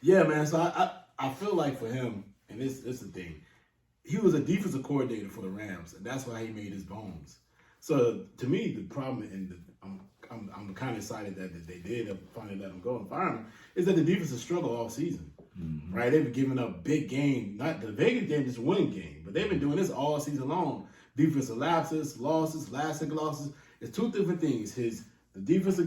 Yeah, man. So I feel like for him, and it's the thing, he was a defensive coordinator for the Rams, and that's why he made his bones. So to me, the problem, and I'm kind of excited that they did finally let him go and fire him, is that the defense has struggled all season. Mm-hmm. Right? They've been giving up big games. Not the Vegas game is a winning game, but they've been doing this all season long. Defensive lapses, losses, last-second losses. It's two different things. His defense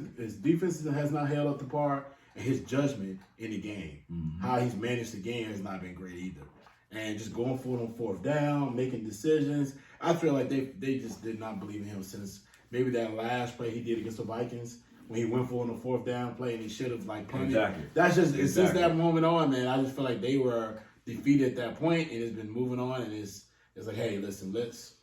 has not held up to par, and his judgment in the game. Mm-hmm. How he's managed the game has not been great either. And just going for it on fourth down, making decisions. I feel like they just did not believe in him since maybe that last play he did against the Vikings when he went for it on the fourth down play and he should have punted. Exactly. That's just since that moment on, man. I just feel like they were defeated at that point, and it's been moving on. And it's like, hey, listen, let's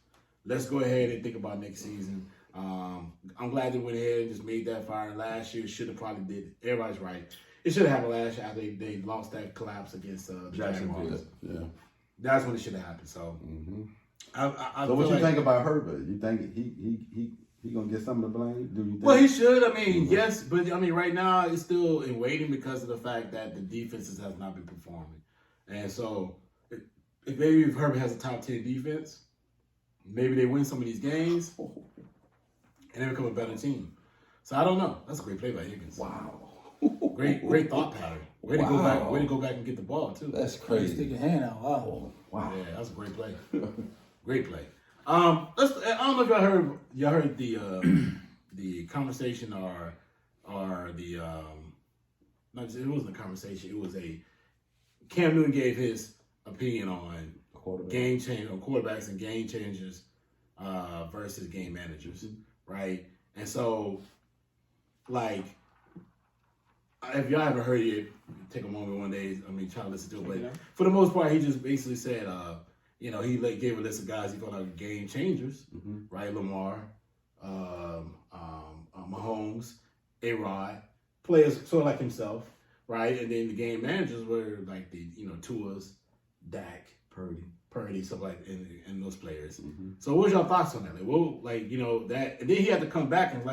go ahead and think about next season. I'm glad they went ahead and just made that fire last year. Should have probably did. Everybody's right. It should have happened last year after they lost that collapse against the Jags. Yeah, that's when it should have happened. So, so what you think about Herbert? You think he gonna get some of the blame? Do you think? Well, he should. I mean, yes, but I mean, right now it's still in waiting because of the fact that the defenses have not been performing, and so if Herbert has a top 10 defense, maybe they win some of these games and they become a better team. So I don't know. That's a great play by Higgins. Wow. Great thought pattern. Way to go back and get the ball too. That's crazy. Stick your hand out. Wow. Wow. Yeah, that's a great play. Great play. I don't know if y'all heard the conversation or the no, it wasn't a conversation. It was a Cam Newton gave his opinion on quarterbacks and game changers versus game managers, right? And so, if y'all haven't heard it, take a moment one day. I mean, try to listen to it. But for the most part, he just basically said, he gave a list of guys he thought are game changers, right? Lamar, Mahomes, A-Rod, players sort of like himself, right? And then the game managers were like the Tua's, Dak, Purdy, stuff like and those players. Mm-hmm. So what's your thoughts on that? That, and then he had to come back and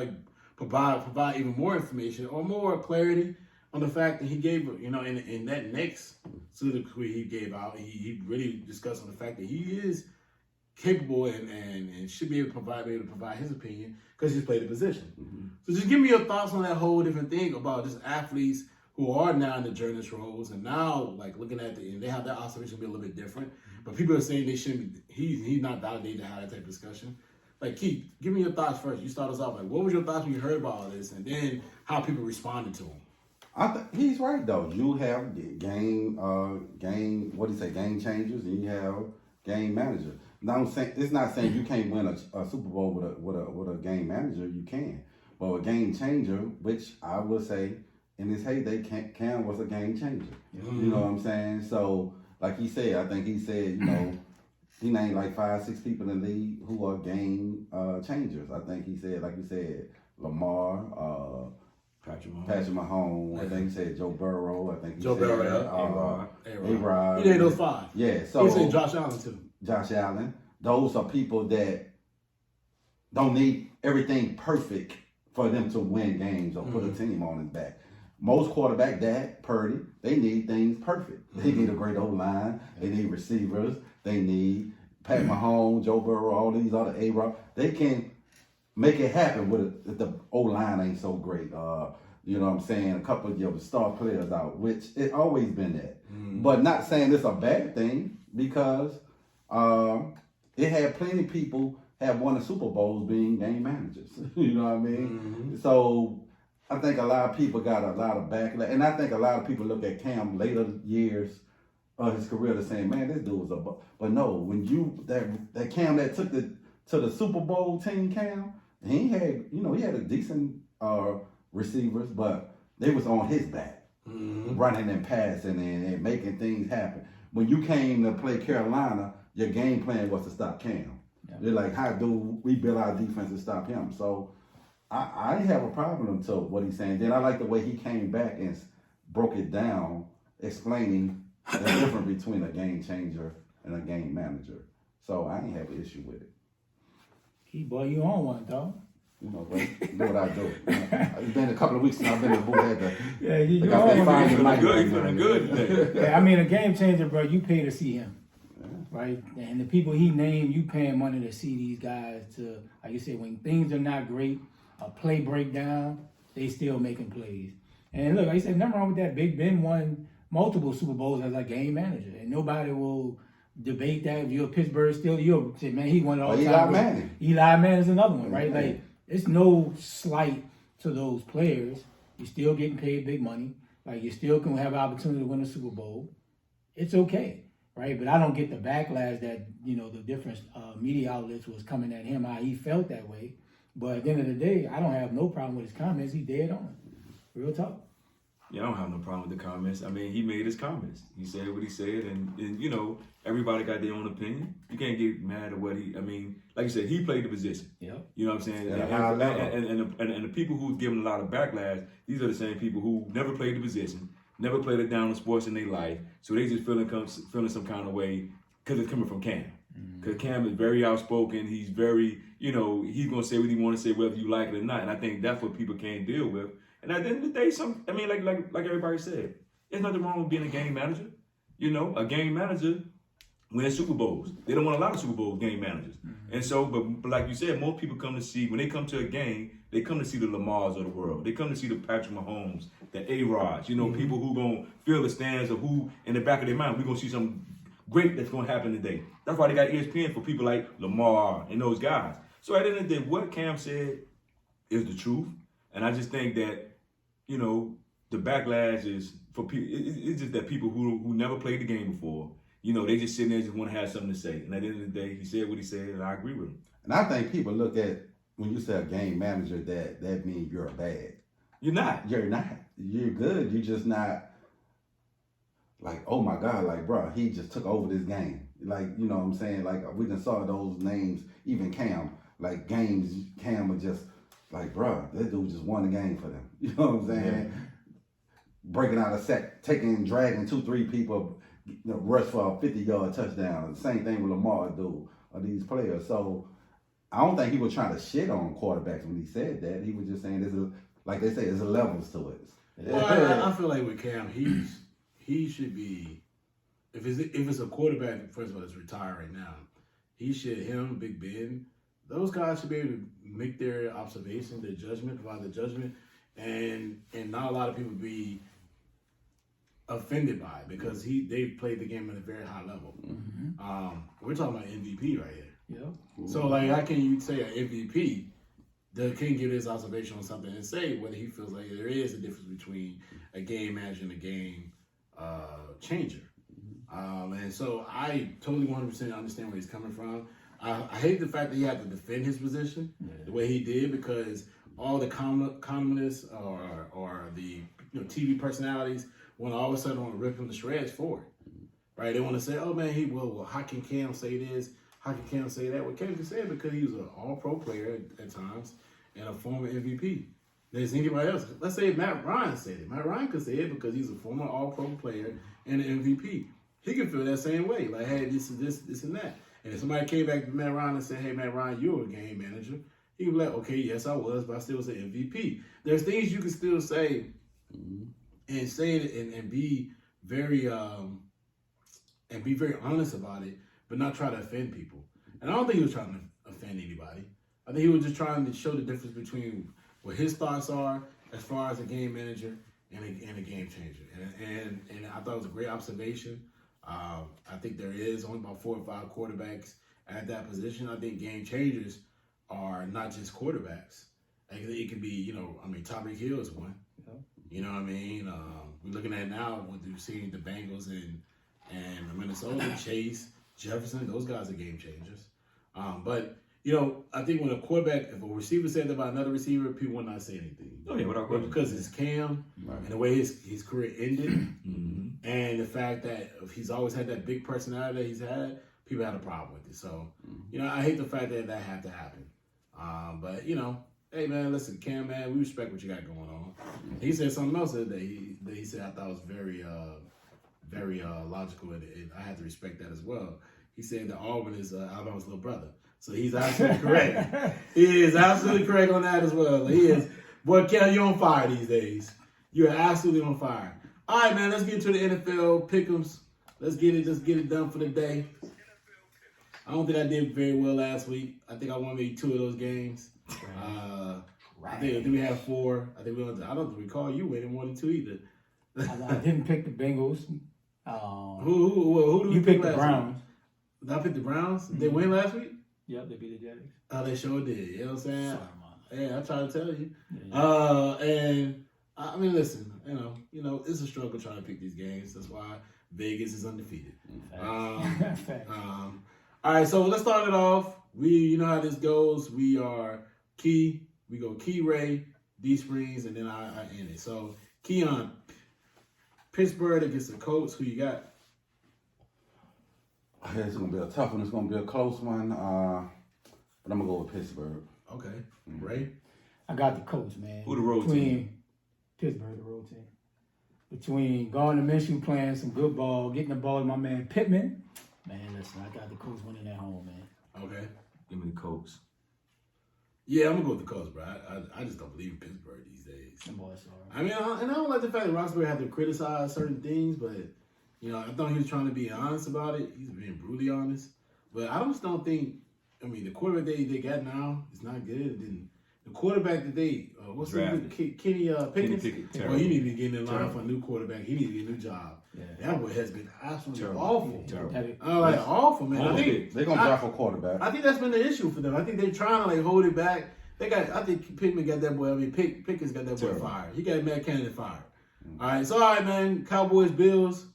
provide even more information or more clarity on the fact that he gave, in that next soliloquy he gave out, he really discussed on the fact that he is capable and should be able to provide his opinion because he's played the position. Mm-hmm. So just give me your thoughts on that whole different thing about just athletes who are now in the journalist roles and now looking at and they have that observation be a little bit different, but people are saying they shouldn't be. He's not validated to have that type of discussion. Keith, give me your thoughts first. You start us off. What was your thoughts when you heard about all this, and then how people responded to him? I think he's right though. You have game changers, and you have game managers. Now, it's not saying you can't win a Super Bowl with a game manager. You can, but a game changer, which I would say in his heyday, Cam was a game changer. Mm-hmm. You know what I'm saying? So, like he said, I think he said, he named 5-6 people in the league who are game changers. I think he said, like you said, Lamar, Patrick Mahomes. I think he said Joe Burrow. I think he said A-Rod. He named those 5. Yeah. So he said Josh Allen too. Josh Allen. Those are people that don't need everything perfect for them to win games or put a team on his back. Most quarterback, Dak, Purdy, they need things perfect. They need a great O-line. They need receivers. They need Pat Mahomes, Joe Burrow, all these other A-Rod. They can make it happen if the O-line ain't so great. You know what I'm saying? A couple of your star players out, which it always been that. Mm-hmm. But not saying it's a bad thing because it had plenty of people have won the Super Bowls being game managers. You know what I mean? Mm-hmm. So I think a lot of people got a lot of backlash. And I think a lot of people look at Cam later years of his career to saying, man, this dude was a... But no, when that Cam that took to the Super Bowl team, Cam, he had, he had a decent receivers, but they was on his back, running and passing and making things happen. When you came to play Carolina, your game plan was to stop Cam. Yeah. They're like, how do we build our defense to stop him? So I have a problem to what he's saying. Then I like the way he came back and broke it down, explaining the difference between a game changer and a game manager. So I ain't have an issue with it. Boy, you on one, dog. You know, bro, do what I do. You know, it's been a couple of weeks since I've been in the booth. Had to, Yeah, you got that fire in my Good, feeling good today. Yeah, I mean, a game changer, bro. You pay to see him, right? And the people he named, you paying money to see these guys. To, like you said, when things are not great, a play breakdown, they still making plays. And look, like I said, nothing wrong with that. Big Ben won multiple Super Bowls as a game manager, and nobody will debate that. If you're a Pittsburgh Steelers, you'll say, man, he won it all the time. Eli Manning. Eli Manning's another one, right? Yeah. Like, it's no slight to those players. You're still getting paid big money. Like, you still can have an opportunity to win a Super Bowl. It's okay, right? But I don't get the backlash that, you know, the different media outlets was coming at him, how he felt that way. But at the end of the day, I don't have no problem with his comments. He dead on. Real talk. Yeah, I don't have no problem with the comments. I mean, he made his comments. He said what he said, and you know, everybody got their own opinion. You can't get mad at what he. I mean, like you said, he played the position. Yeah. You know what I'm saying? Yeah, And the people who've given a lot of backlash, these are the same people who never played the position, never played it down in sports in their life, so they just feeling some kind of way because it's coming from Cam. Because Cam is very outspoken. He's very, you know, he's gonna say what he want to say, whether you like it or not. And I think that's what people can't deal with. And at the end of the day, like everybody said, there's nothing wrong with being a game manager. You know, a game manager wins Super Bowls. They don't want a lot of Super Bowl game managers. And so, but like you said, most people come to see, when they come to a game, they come to see the Lamars of the world. They come to see the Patrick Mahomes, the A-Rods, you know, people who going to fill the stands, or who in the back of their mind, we're going to see something great that's going to happen today. That's why they got ESPN for people like Lamar and those guys. So at the end of the day, what Cam said is the truth. And I just think that, you know, the backlash is for people. It's just that people who never played the game before, you know, they just sitting there and just want to have something to say. And at the end of the day, he said what he said, and I agree with him. And I think people look at, when you say a game manager, that means you're bad. You're not. You're not. You're good. You're just not like, oh my God, like, bro, he just took over this game. Like, you know what I'm saying? Like, we done saw those names, even Cam, like games, Cam was just like, bro, that dude just won the game for them. You know what I'm saying? Yeah. Breaking out a sack, dragging 2-3 people, you know, rush for a 50-yard touchdown. The same thing with Lamar do, or these players. So I don't think he was trying to shit on quarterbacks when he said that. He was just saying there's like they say, there's levels to it. Well, I feel like with Cam, he should be, if it's a quarterback, first of all, that's retired right now, him, Big Ben, those guys should be able to make their observation, their judgment, provide their judgment, and not a lot of people be offended by it, because they've played the game at a very high level. We're talking about MVP right here. Yeah. So like, how can you say an MVP that can give his observation on something and say whether he feels like there is a difference between a game manager and a game changer? And so I totally 100% understand where he's coming from. I hate the fact that he had to defend his position the way he did, because all the columnists or the TV personalities want to all of a sudden want to rip him to shreds for it, right? They want to say, oh man, how can Cam say this? How can Cam say that? Well, Cam can say it because he was an all-pro player at times and a former MVP. There's anybody else. Let's say Matt Ryan said it. Matt Ryan could say it because he's a former all-pro player and an MVP. He can feel that same way, like, hey, this is this and that. And if somebody came back to Matt Ryan and said, hey, Matt Ryan, you're a game manager, he would be like, okay, yes, I was, but I still was an MVP. There's things you can still say and say it and be very honest about it, but not try to offend people. And I don't think he was trying to offend anybody. I think he was just trying to show the difference between what his thoughts are as far as a game manager and a game changer. And I thought it was a great observation. I think there is only about 4 or 5 quarterbacks at that position. I think game changers are not just quarterbacks. It can be, Tyreek Hill is one. You know what I mean? We're looking at now what we've seen the Bengals and Minnesota, Chase, Jefferson, those guys are game changers. But I think when if a receiver said that about another receiver, people will not say anything. Oh yeah, without question. Because it's Cam and the way his career ended, and the fact that he's always had that big personality that he's had, people had a problem with it. So, I hate the fact that had to happen. But hey man, listen, Cam, man, we respect what you got going on. He said something else that he said I thought was very logical, and I had to respect that as well. He said that Auburn is Alabama's little brother. So he's absolutely correct. He is absolutely correct on that as well. He is. Boy, Keon, you're on fire these days. You are absolutely on fire. All right, man, let's get to the NFL pick'ems. Let's get it done for the day. I don't think I did very well last week. I think I won maybe 2 of those games. I think we had 4. I don't recall you winning more than 2 either. I didn't pick the Bengals. Who did You we picked pick the last Browns. week? Did I pick the Browns? Did they win last week? Yep, they beat the Jags. Oh, they sure did. You know what I'm saying? Sorry, man. Yeah, I try to tell you. Yeah. And I mean, listen, you know, it's a struggle trying to pick these games. That's why Vegas is undefeated. Facts. All right, so let's start it off. You know how this goes. We are Key. We go Key, Ray, DSprings, and then I end it. So Keon, Pittsburgh against the Colts. Who you got? It's gonna be a tough one. It's gonna be a close one. But I'm gonna go with Pittsburgh. Okay, Ray. I got the Colts, man. Who the road team? Pittsburgh, the road team. Between Gardner Minshew playing some good ball, getting the ball to my man Pittman. Man, listen, I got the Colts winning at home, man. Okay. Give me the Colts. Yeah, I'm gonna go with the Colts, bro. I just don't believe in Pittsburgh these days. Them boys are. I mean, and I don't like the fact that Roxbury had to criticize certain things, but I thought he was trying to be honest about it. He's being brutally honest, but I just don't think. I mean, the quarterback they got now is not good. And then the quarterback that they what's the name? Kenny Pickett. Well, he need to be getting in line for a new quarterback. He need to get a new job. Yeah. That boy has been absolutely Terrible. awful. Terrible. Awful, man. I think They're gonna draft a quarterback. I think that's been the issue for them. I think they're trying to hold it back. I think Pittman got that boy. I mean, Pickett's got that boy fired. He got Matt Canada fired. All right, man. Cowboys, Bills.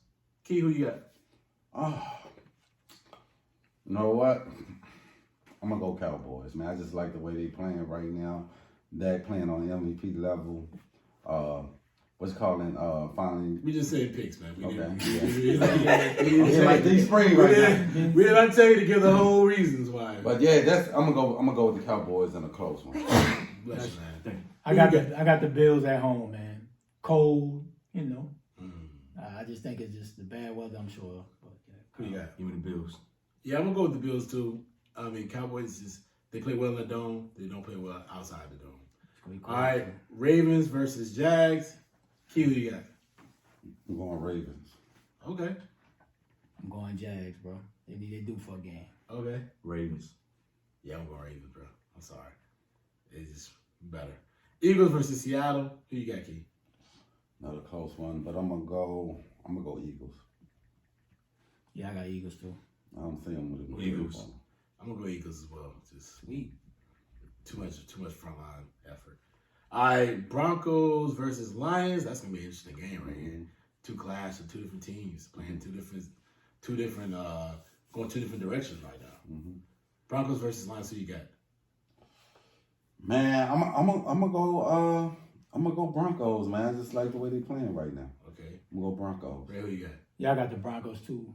Key, who you got? Oh, you know what? I'm gonna go Cowboys, man. I just like the way they playing right now. Dak playing on the MVP level. What's calling? Finally. We just said picks, man. Okay. Like DSprings right now. We did not tell you to give the whole reasons why. But yeah, I'm gonna go with the Cowboys in a close one. Bless you, man. I got the Bills at home, man. Cold, I just think it's just the bad weather, I'm sure. But, Who you got? Give me the Bills. Yeah, I'm gonna go with the Bills too. I mean, Cowboys they play well in the dome. They don't play well outside the dome. All right, Ravens versus Jags. Key, who you got? I'm going Ravens. Okay. I'm going Jags, bro. They do for a game. Okay. Ravens. Yeah, I'm going Ravens, bro. I'm sorry. It's just better. Eagles versus Seattle. Who you got, Key? Another close one, but I'm gonna go Eagles. Yeah, I got Eagles too. I don't see them with the Eagles. I'm gonna go Eagles as well. Just Sweet. too much frontline effort. All right, Broncos versus Lions. That's gonna be an interesting game right here. Two clash of two different teams playing two different going 2 different directions right now. Broncos versus Lions. Who you got? Man, I'm gonna go Broncos, man. I just like the way they playing right now. Okay. I'm gonna go Broncos. Ray, who you got? Yeah, I got the Broncos too.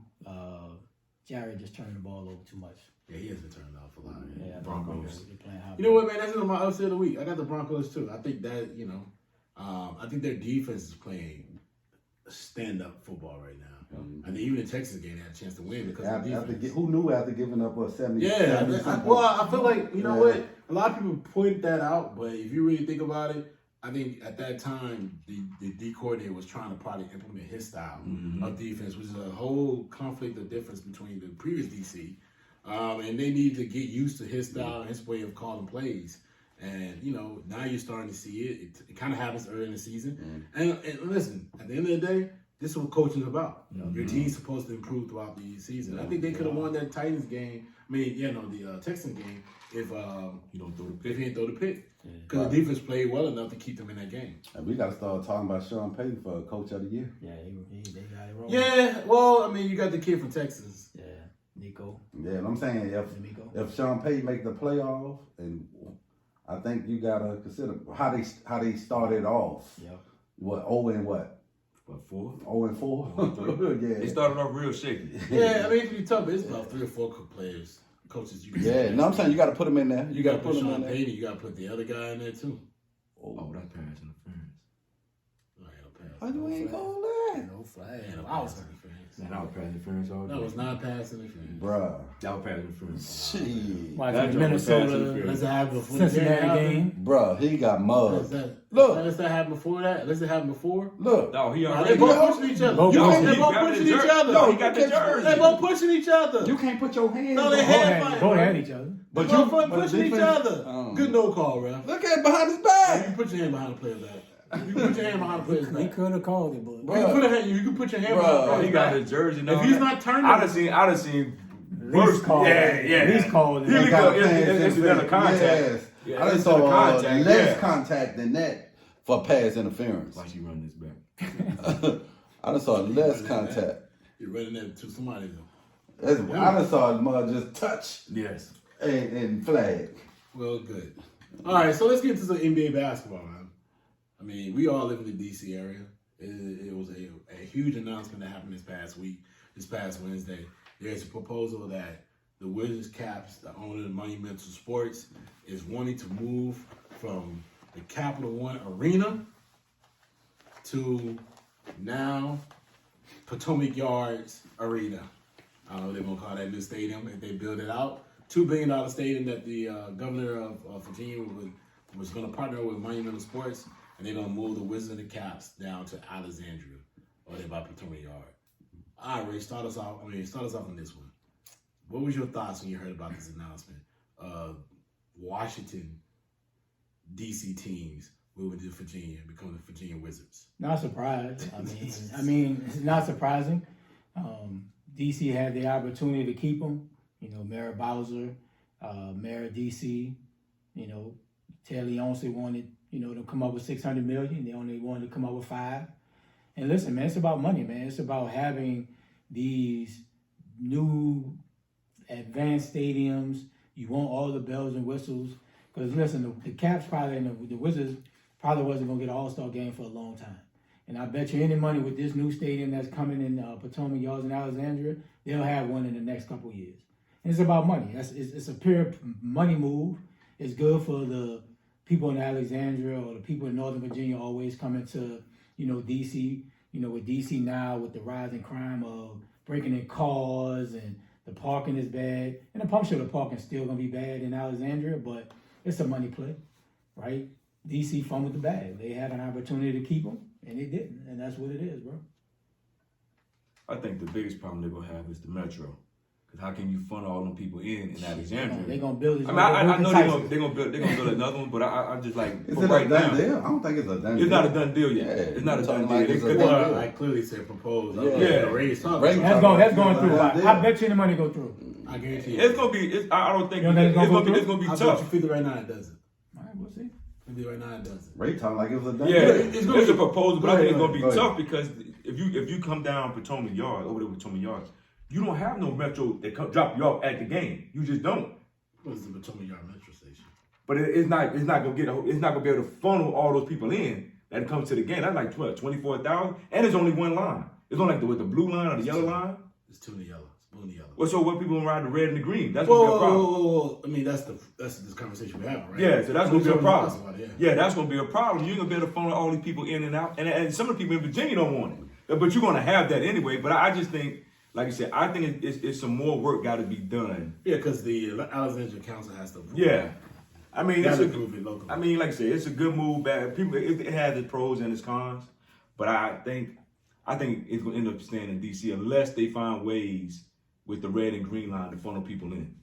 Jared just turned the ball over too much. Yeah, he has been turning off a lot. Yeah, Broncos. They playing high. You know what, man? That's my upset of the week. I got the Broncos too. I think that I think their defense is playing stand-up football right now. I think even the Texas game they had a chance to win because of the defense. Who knew after giving up 70? Yeah, I feel like what a lot of people point that out, but if you really think about it, I think at that time the D coordinator was trying to probably implement his style of defense, which is a whole conflict of difference between the previous DC, and they need to get used to his style and his way of calling plays. And now you're starting to see it. It kind of happens early in the season. And listen, at the end of the day, this is what coaching is about. Your team's supposed to improve throughout the season. I think they could have won that Titans game. The Texans game if You don't throw the if pick. he didn't throw the pick. Because the defense played well enough to keep them in that game. And we got to start talking about Sean Payton for Coach of the Year. Yeah, they got it wrong. Yeah, well, you got the kid from Texas. Yeah, Nico. Yeah, and I'm saying if Sean Payton make the playoffs, and I think you gotta consider how they started off. Yeah. What 0-4? 0-4. Yeah. They started off real shaky. Yeah, it can be tough, but it's about 3 or 4 coaches. You can Yeah, no, I'm saying you got to put them in there. You got to put Sean Payton. You got to put the other guy in there too. Oh, that's pass interference. How you ain't call that? No flag. Ain't no Wow. pass interference. Man, that was pass interference all day. That was not pass interference. Bruh. That was pass interference. Shit. Watching That the joint was pass Minnesota interference. Let's have before the Cincinnati game. Bruh, he got mugged. Look, let's that happen before that. Let's happen before. Look. No, he They already both pushing each other. Both They pushing. both pushing each other. No, he got the jersey. They both pushing each other. You can't put your hands No, they on had- him. Both had each other. But But you you pushing each other. Good no call, ref. Look at behind his You back. can put your hand behind the player's back. You can put your hand behind the player's He back. could have called it, but You can put your hand behind the Bruh. Oh, player's he got the back. jersey. and If all he's that. not turning, I'd have seen worse called. Yeah. Least called. He He got it's another contact. Yes. Yeah, I just it's saw another contact, less yeah. contact than that for pass interference. Why she run this back? I just saw less contact. you're running that to somebody though. I just saw his mother just touch Yes. and flag. Well, good. All right, so let's get to some NBA basketball, man. I mean, we all live in the D.C. area. It was a huge announcement that happened this past Wednesday. There's a proposal that the Wizards Caps, the owner of Monumental Sports, is wanting to move from the Capital One Arena to now Potomac Yards Arena. I don't know what they're going to call that new stadium if they build it out. $2 billion stadium that the governor of Virginia was going to partner with Monumental Sports, and they're going to move the Wizards and the Caps down to Alexandria, or they're by Potomac Yard. All right, Ray, start us off on this one. What was your thoughts when you heard about this announcement of Washington, D.C. teams moving to Virginia and becoming the Virginia Wizards? Not surprised. I mean, it's not surprising. DC had the opportunity to keep him. You know, Mayor Bowser, Mayor of DC. You know, Ted Leonce wanted to come up with $600 million. They only wanted to come up with $5 million. And listen, man, it's about money, man. It's about having these new advanced stadiums. You want all the bells and whistles. Because listen, the Caps probably and the Wizards probably wasn't going to get an all-star game for a long time. And I bet you any money with this new stadium that's coming in Potomac Yards in Alexandria, they'll have one in the next couple of years. And it's about money. It's a pure money move. It's good for the people in Alexandria or the people in Northern Virginia always coming to, D.C., with D.C. now with the rising crime of breaking in cars and the parking is bad. And I'm sure the parking's still going to be bad in Alexandria, but it's a money play, right? D.C. fumbled the bag. They had an opportunity to keep them, and they didn't. And that's what it is, bro. I think the biggest problem they're going to have is the metro. Because how can you funnel all them people in Alexandria? They're going to build it. I know they're going to build another one, but I just like, Is for it right a done now, deal? I don't think it's a done deal. it's not a done deal yet. Yeah, It's not a done talking like deal. it's a They could- done Well, deal. I clearly said proposed. Yeah. Raised something. Ray- That's going through. Yeah. I bet you the money go through. I guarantee you. It's gonna be. I don't think You don't think it's gonna be I bet tough. you 50 right now it doesn't. All right, we'll see. 50 right now it doesn't. Ray talking like it was a done Yeah, deal. it's gonna it's a be- proposal, but Go I think ahead, it's gonna be go ahead. tough because if you come down Potomac Yard over there with Potomac Yards, you don't have no metro that drop you off at the game. You just don't. What is the Potomac Yard Metro Station? But it's not gonna be able to funnel all those people in that comes to the game. That's like 24,000, and there's only one line. It's only like the blue line or the yellow line. It's two in the yellow. It's blue in the yellow. Well, so what people gonna ride the red and the green? That's gonna be a problem. Whoa. I mean, that's this conversation we're having, right? Yeah, so that's gonna be a problem. About it, Yeah, that's gonna be a problem. You're gonna be able to funnel all these people in and out, and some of the people in Virginia don't want it, but you're gonna have that anyway. But I just think, like you said, I think it's some more work got to be done. Yeah, because the Alexandria Council has to approve Yeah, it. I mean, Gotta it's approve it locally. I mean, like I said, it's a good move. Bad people, it has its pros and its cons, but I think it's gonna end up staying in DC unless they find ways with the red and green line to funnel people in.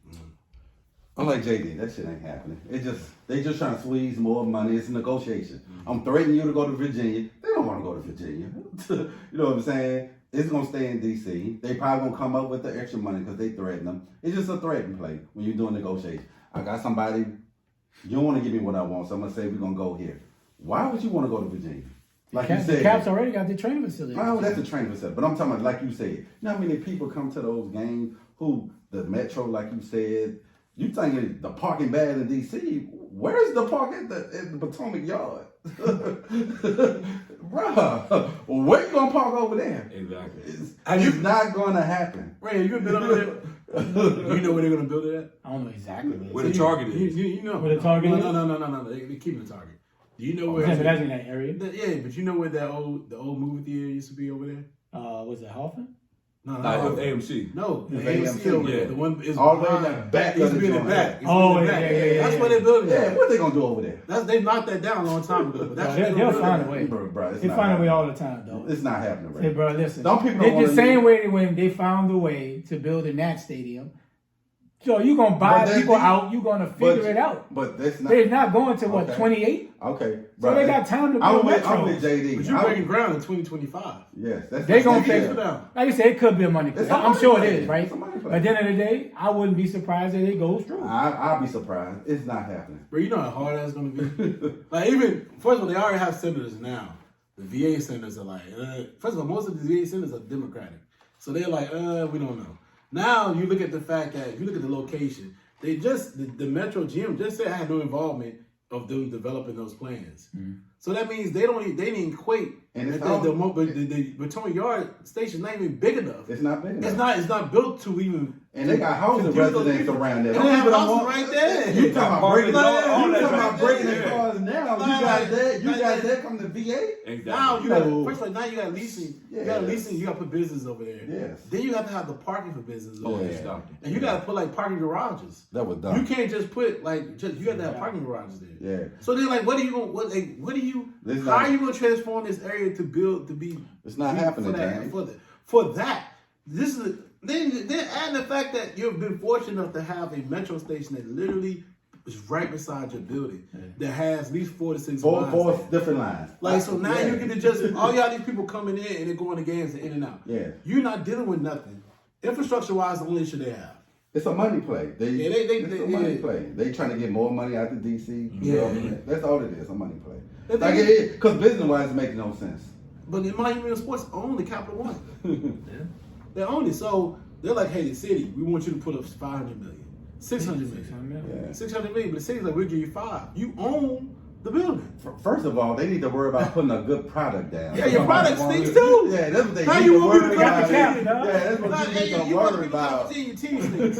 I'm like JD, that shit ain't happening. They just trying to squeeze more money. It's a negotiation. I'm threatening you to go to Virginia. They don't want to go to Virginia. You know what I'm saying? It's gonna stay in DC. They probably gonna come up with the extra money because they threaten them. It's just a threatening play when you're doing negotiation. I got somebody, you don't want to give me what I want, so I'm gonna say we're gonna go here. Why would you want to go to Virginia? Like you The said, Caps already got the training facility. no, that's a training facility. But I'm talking about, like you said, you know how many people come to those games who the metro, like you said, you thinking the parking bad in DC? Where's the park at the Potomac Yard? Bruh, where you gonna park over there? Exactly. It's not gonna happen. Ray, you been over there? You know where they're gonna build it at? I don't know exactly Where the target is. You know Where the target is? No. They're keeping the target. Do you know where? Yeah, but that's in that area. Yeah, but you know where the old movie theater used to be over there? Was it Hoffman? Like AMC. No, the AMC, AMC over yeah. there. The one is All the way in behind. the back It's of the been in joint. the back. It's Oh, been in the back. yeah. That's where they building Yeah, it. what they gonna do over there? They knocked that down a long time ago. But that's what They'll they find a doing. way. Bro, it's They not find a way happening. all the time, though. It's not happening, right? Hey, bro, listen. Some people don't It's wanna the same leave. way when they found a way to build a Nat Stadium. So you're going to But buy that's people the- out. You're going to figure it out. But that's not. They're not going to, what, Okay. 28? Okay, So they got time to I'm build with metros. JD. But you're breaking ground in 2025. Yes, that's They're going that's to the figure deal. it out. Like you said, it could be a money play. It's a I'm money sure play. it is, right? It's a money play. But at the end of the day, I wouldn't be surprised if it goes through. I'll be surprised. It's not happening. Bro, you know how hard that's going to be? Like, even, first of all, they already have senators now. The VA senators are like, first of all, most of the VA senators are Democratic. So they're like, we don't know. Now, you look at the fact that, if you look at the location, they just, the Metro GM just said I had no involvement of them developing those plans. Mm-hmm. So that means they didn't equate. And it's that all- the Potomac Yard station not even big enough. It's not big enough. It's not built to even. And they got housing confuse those residents people. around there. And they have People don't houses want- right there. You talking about breaking Like, all you that talking right about there. breaking their their cars now. Like, You guys there? You like, guys like- there come to VA? Exactly. Now you got No. first of all, now you got leasing. You Yeah. got leasing. You got to put business over there. Yes. Then you have to have the parking for business over Yeah. there, and you got to put like parking garages. That was You dumb. can't just put like you got to have parking garages there. Yeah. So then, like, what are you going? What do you? This How not- are you going to transform this area to build to be? It's not be- happening, for that. James. For that, this is then add the fact that you've been fortunate enough to have a metro station that literally is right beside your building that has at least 4 to 6 lines. Four different lines. Like, so now Yeah. you get to just, all y'all these people coming in and they're going to games and in and out. Yeah. You're not dealing with nothing. Infrastructure wise, the only issue they have. It's a money play. Yeah, it's a money yeah. play. They trying to get more money out of DC. Yeah. That's all it is. A money play. The Like thing it, because business wise, it makes no sense. But the Miami Sports own the Capital One. They own it. So they're like, hey, the city, we want you to put up 500 million, 600 million. Yeah. 600 million, but the city's like, we'll give you 5. You own the building. First of all, they need to worry about putting a good product down. Yeah, your product stinks too. Yeah, that's what they How need you to want me to worry cut about. the cap, dog? Yeah, that's what Nah, you need to you want worry people to about. see your team stinks.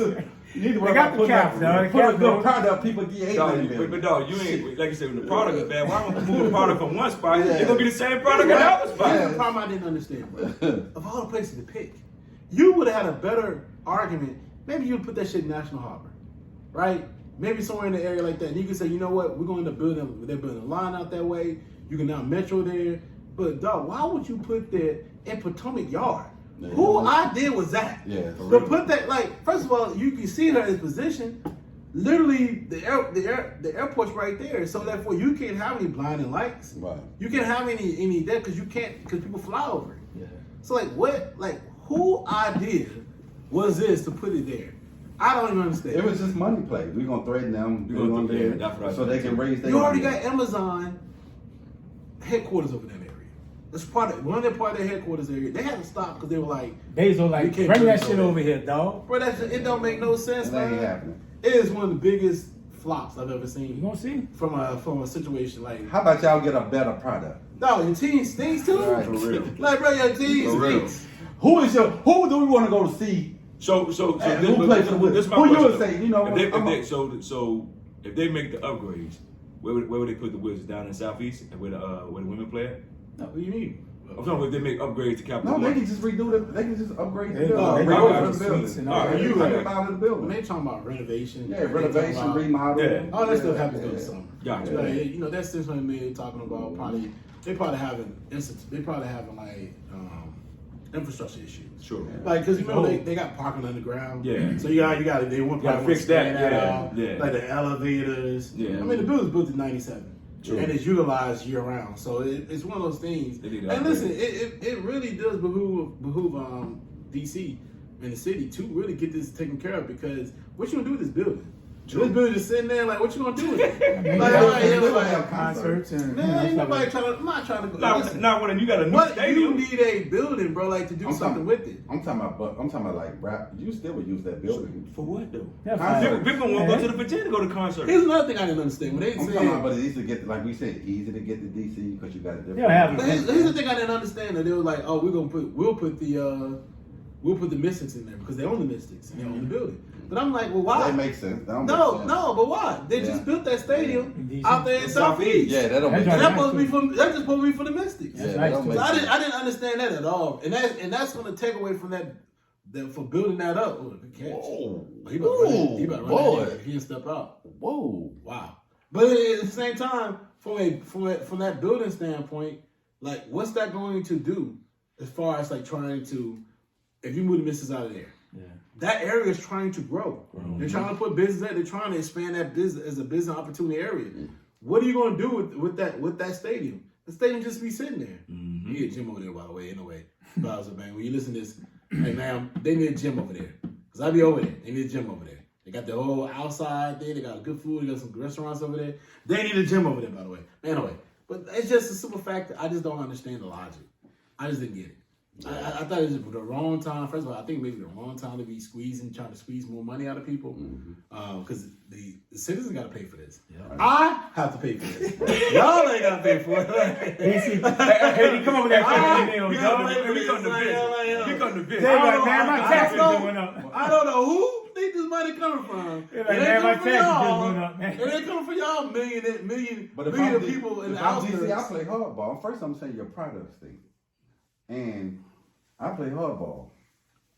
You need to worry They got about the putting caps, dog. The put a cap good goes. product. People get But dog, you ain't like you said when the product is bad. Why don't you move a product from one spot? It's gonna be the same product at another spot. Here's the problem I didn't understand, bro. Of all the places to pick, you would have had a better argument. Maybe you'd put that shit in National Harbor, right? Maybe somewhere in the area like that. And you can say, you know what? We're going to build they're building a line out that way. You can now metro there. But dog, why would you put that in Potomac Yard? Yeah. Who idea was that? Yeah, for To real. put that, like, first of all, you can see her in position. Literally, the airport's right there. So therefore, you can't have any blinding lights. Right. You can't have any that because you can't because people fly over it. Yeah. So like what? Like who idea was this to put it there? I don't even understand. It was just money play. We're gonna threaten them. We We're gonna gonna do- do yeah, that's what I so they think. can raise their You already money. got Amazon headquarters over that area. That's part of one of their headquarters area. They had to stop because they were like, Bezos We like, can't bring do that this shit over over here, dog. bro, it don't make no sense, It ain't man. happening. It is one of the biggest flops I've ever You seen gonna see? from a situation like. How about y'all get a better product? No, your team stinks too. Right. For real. Like, bro, your team For real. stinks. Who do we want to go to see? So And this, who plays for the Wizards? this is my Who you question. would say, you know, if they make the upgrades, where would they put the Wizards down in Southeast and where the women play at? No, what do you mean? I'm talking about they make upgrades to Capital No, they One. can just redo the. They can just upgrade the They building. go- They they go go to to the the building. suites and All all right, that. you Yeah. think about the When building. they talking about renovation, Yeah, they renovation, talking about- remodel. Yeah. Oh, that stuff Yeah, happens during yeah. the summer. Gotcha. Like, you know, that's 600 million talking about probably they probably having like infrastructure issues. Sure. Like, cause you know they got parking underground. Yeah. So you got they want Gotta probably fix expand that, yeah, out. yeah. Like the elevators. Yeah. I mean, the building's built in '97. True. And it's utilized year round, so it's one of those things. They need to And upgrade. listen, it really does behoove DC and the city to really get this taken care of because what you gonna do with this building? True. This building is sitting there like what you gonna do with it? They Like, got- all right, they yeah, gonna like, have concerts and man, ain't stuff nobody like trying to. I'm not trying to go. Listen, Not when you got a new what stadium. you need a building, bro, like to do I'm something talking- with it. I'm talking about like rap. You still would use that building. For what though? Yeah, Concert. People won't go to the Virginia to go to concerts. Here's another thing I didn't understand when they I'm talking about, said. but it's easy to get, like we said, easy to get to DC because you got a different. They'll have But here's the thing I didn't understand that they were like, oh, we'll put the Mystics in there because they own the Mystics and they own the building. But I'm like, well, why? That makes sense. That don't make No, sense. no, but why? They Yeah. just built that stadium In out there in Southeast. Yeah, that don't make That's And sense. that's supposed to be that's just supposed to be for the Mystics. Yeah, That's that nice don't too. make So sense. I didn't understand that at all, and that's going to take away from that for building that up. Oh, good catch. Whoa. He about to run boy. that. If he didn't step out. Whoa. Wow. But at the same time, from that building standpoint, like, what's that going to do as far as like trying to, if you move the misses out of there, that area is trying to grow. They're trying to put business there. They're trying to expand that business as a business opportunity area. What are you going to do with that stadium? The stadium just be sitting there. You need a gym over there, by the way. Anyway, Bowser, man, when you listen to this, hey man, they need a gym over there. Cause I be over there. They need a gym over there. They got the whole outside thing. They got good food. They got some restaurants over there. They need a gym over there, by the way. Anyway, but it's just a simple fact that I just don't understand the logic. I just didn't get it. I thought it was the wrong time. First of all, I think maybe the wrong time to be trying to squeeze more money out of people. Because the citizens got to pay for this. I have to pay for this. Y'all ain't got to pay for it. Hey, come over there. We come to visit. Man, my taxes going up. I don't know who think this money coming from. Man, my taxes just went up, man. It ain't coming from y'all million But if million I'm people in the DC, I outskirts. play hardball. First, I'm saying your product state. And I play hardball.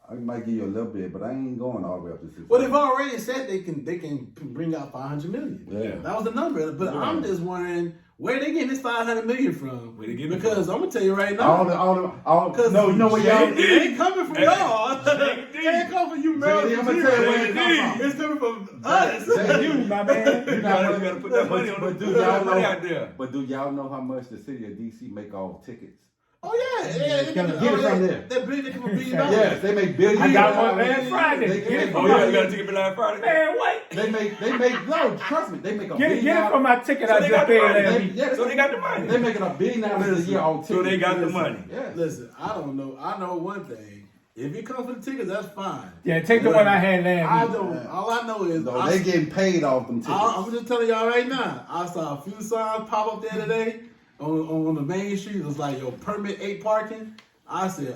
I might give you a little bit, but I ain't going all the way up to 6. Well, they've already said they can bring out 500 million. Yeah. That was the number. But I'm just wondering where they getting this 500 million from. Where they getting it because from? I'm gonna tell you right now. No, you know what y'all it ain't coming from y'all. It ain't coming from you, Maryland. I'm gonna tell you where it come from. It's coming from us. You, my man. You gotta put that money on the money out there. But do y'all know how much the city of DC make off tickets? Oh yeah, they Get it from there. They're $1 billion. Yes, they make billions. I got one last Friday. They Get it Oh, from yeah, my you got a ticket for last Friday? man. What? They make no, trust me, they make a Get billion it from my ticket So I they just got the paid money. last week. So they got the money. They making $1 billion a year on tickets. So they got the money. Yes. Listen, I don't know. I know one thing. If you come for the tickets, that's fine. Yeah, take the one I had I last week. don't. All I know is No, they getting paid off them tickets. I'm just telling y'all right now. I saw a few signs pop up there today on the main street. It was like, yo, permit 8 parking. I said,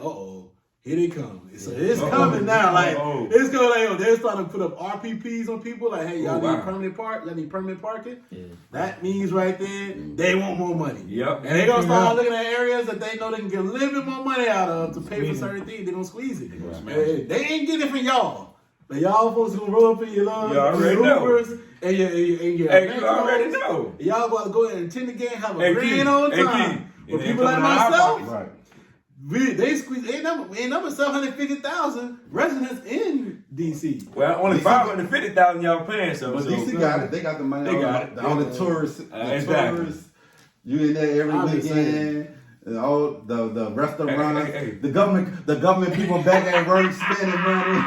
here they come. So it's coming now. Like it's going like, yo, they're starting to put up RPPs on people. Like, hey, y'all need permanent park. Y'all need permanent parking. Yeah. That means right there they want more money. Yep. And they gonna start looking at areas that they know they can get a little bit more money out of to pay for certain things. They gonna squeeze it. They ain't getting it from y'all. But y'all folks gonna roll up in your You already know. Ubers and your Hey, you already know. Y'all about to go ahead and attend the game, have a Hey, grand Keon. old Hey, time. Keon. For It ain't people like coming out of our myself, pockets. Right. they squeeze ain't number 750,000 residents in DC. Well, only 550,000 y'all paying, so. But DC got it. They got the money They on, got it. on the tourists. Exactly. Tourists. You in there every I'm just weekend. And all the restaurants, Hey. the government people back at work spending money.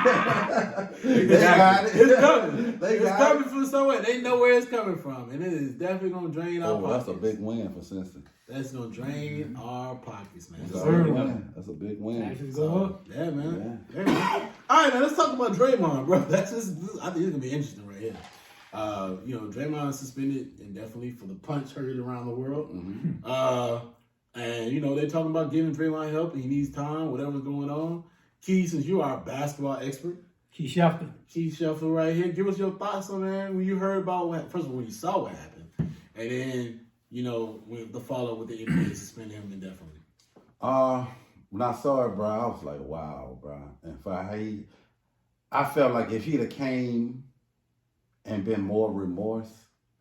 They got it. It's coming. They It's got coming it. from somewhere. They know where it's coming from, and it is definitely gonna drain our Oh, pockets. that's a big win for Cincinnati. That's gonna drain our pockets, man. That's So, a big win. That's a big win. Taxes go up. yeah, man. Yeah, man. All right, man. Let's talk about Draymond, bro. That's just. I think it's gonna be interesting right here. Draymond suspended indefinitely for the punch heard around the world. And they're talking about giving Draymond help. And he needs time. Whatever's going on. Key, since you are a basketball expert, Keith Schefter. Keith Schefter right here. Give us your thoughts on that when you heard about first of all when you saw what happened, and then with the follow with the NBA suspending him indefinitely. When I saw it, bro, I was like, wow, bro. And I felt like if he'd have came and been more remorse,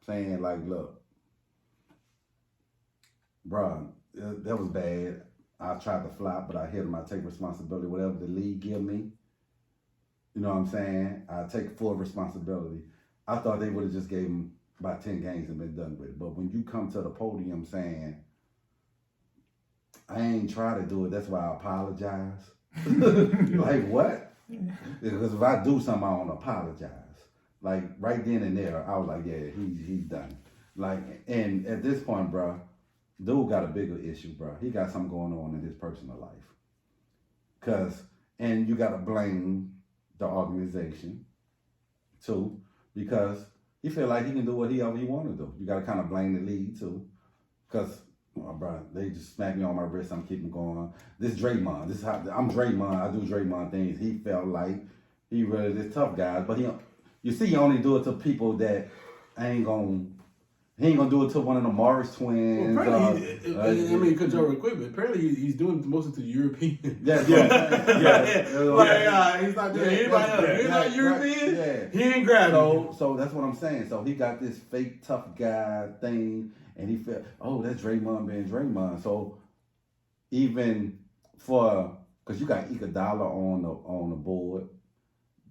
saying like, look, bro, that was bad. I tried to flop, but I hit him. I take responsibility. Whatever the league give me, you know what I'm saying? I take full responsibility. I thought they would have just gave him about 10 games and been done with it. But when you come to the podium saying, I ain't try to do it, that's why I apologize. Like, what? Because if I do something, I don't apologize. Like, right then and there, I was like, yeah, he's done. Like, and at this point, bro, dude got a bigger issue, bro. He got something going on in his personal life. And you got to blame the organization, too, because he feel like he can do whatever he want to do. You got to kind of blame the league, too, because, bro, they just smacked me on my wrist. I'm keeping going. This Draymond. This is how I'm Draymond. I do Draymond things. He felt like he really this tough guy, but you see, he only do it to people that ain't gonna He ain't gonna do it to one of the Morris twins. Well, apparently, I mean, cut you real quick, but apparently he's doing most of the European. Yeah. He's not doing anybody else. He's not European. Yeah. He ain't grabbing. So that's what I'm saying. So he got this fake tough guy thing, and he felt, oh, that's Draymond being Draymond. So even because you got Iguodala on the board,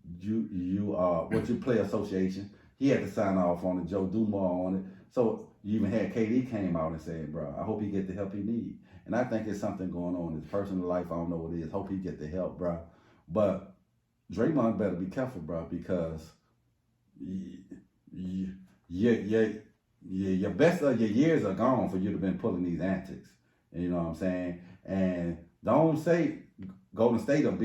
what your player association, he had to sign off on it. Joe Dumars on it. So you even had KD came out and said, bro, I hope he get the help he need. And I think there's something going on in his personal life. I don't know what it is. Hope he get the help, bro. But Draymond better be careful, bro, because your best of your years are gone for you to have been pulling these antics. You know what I'm saying? And don't say Golden State will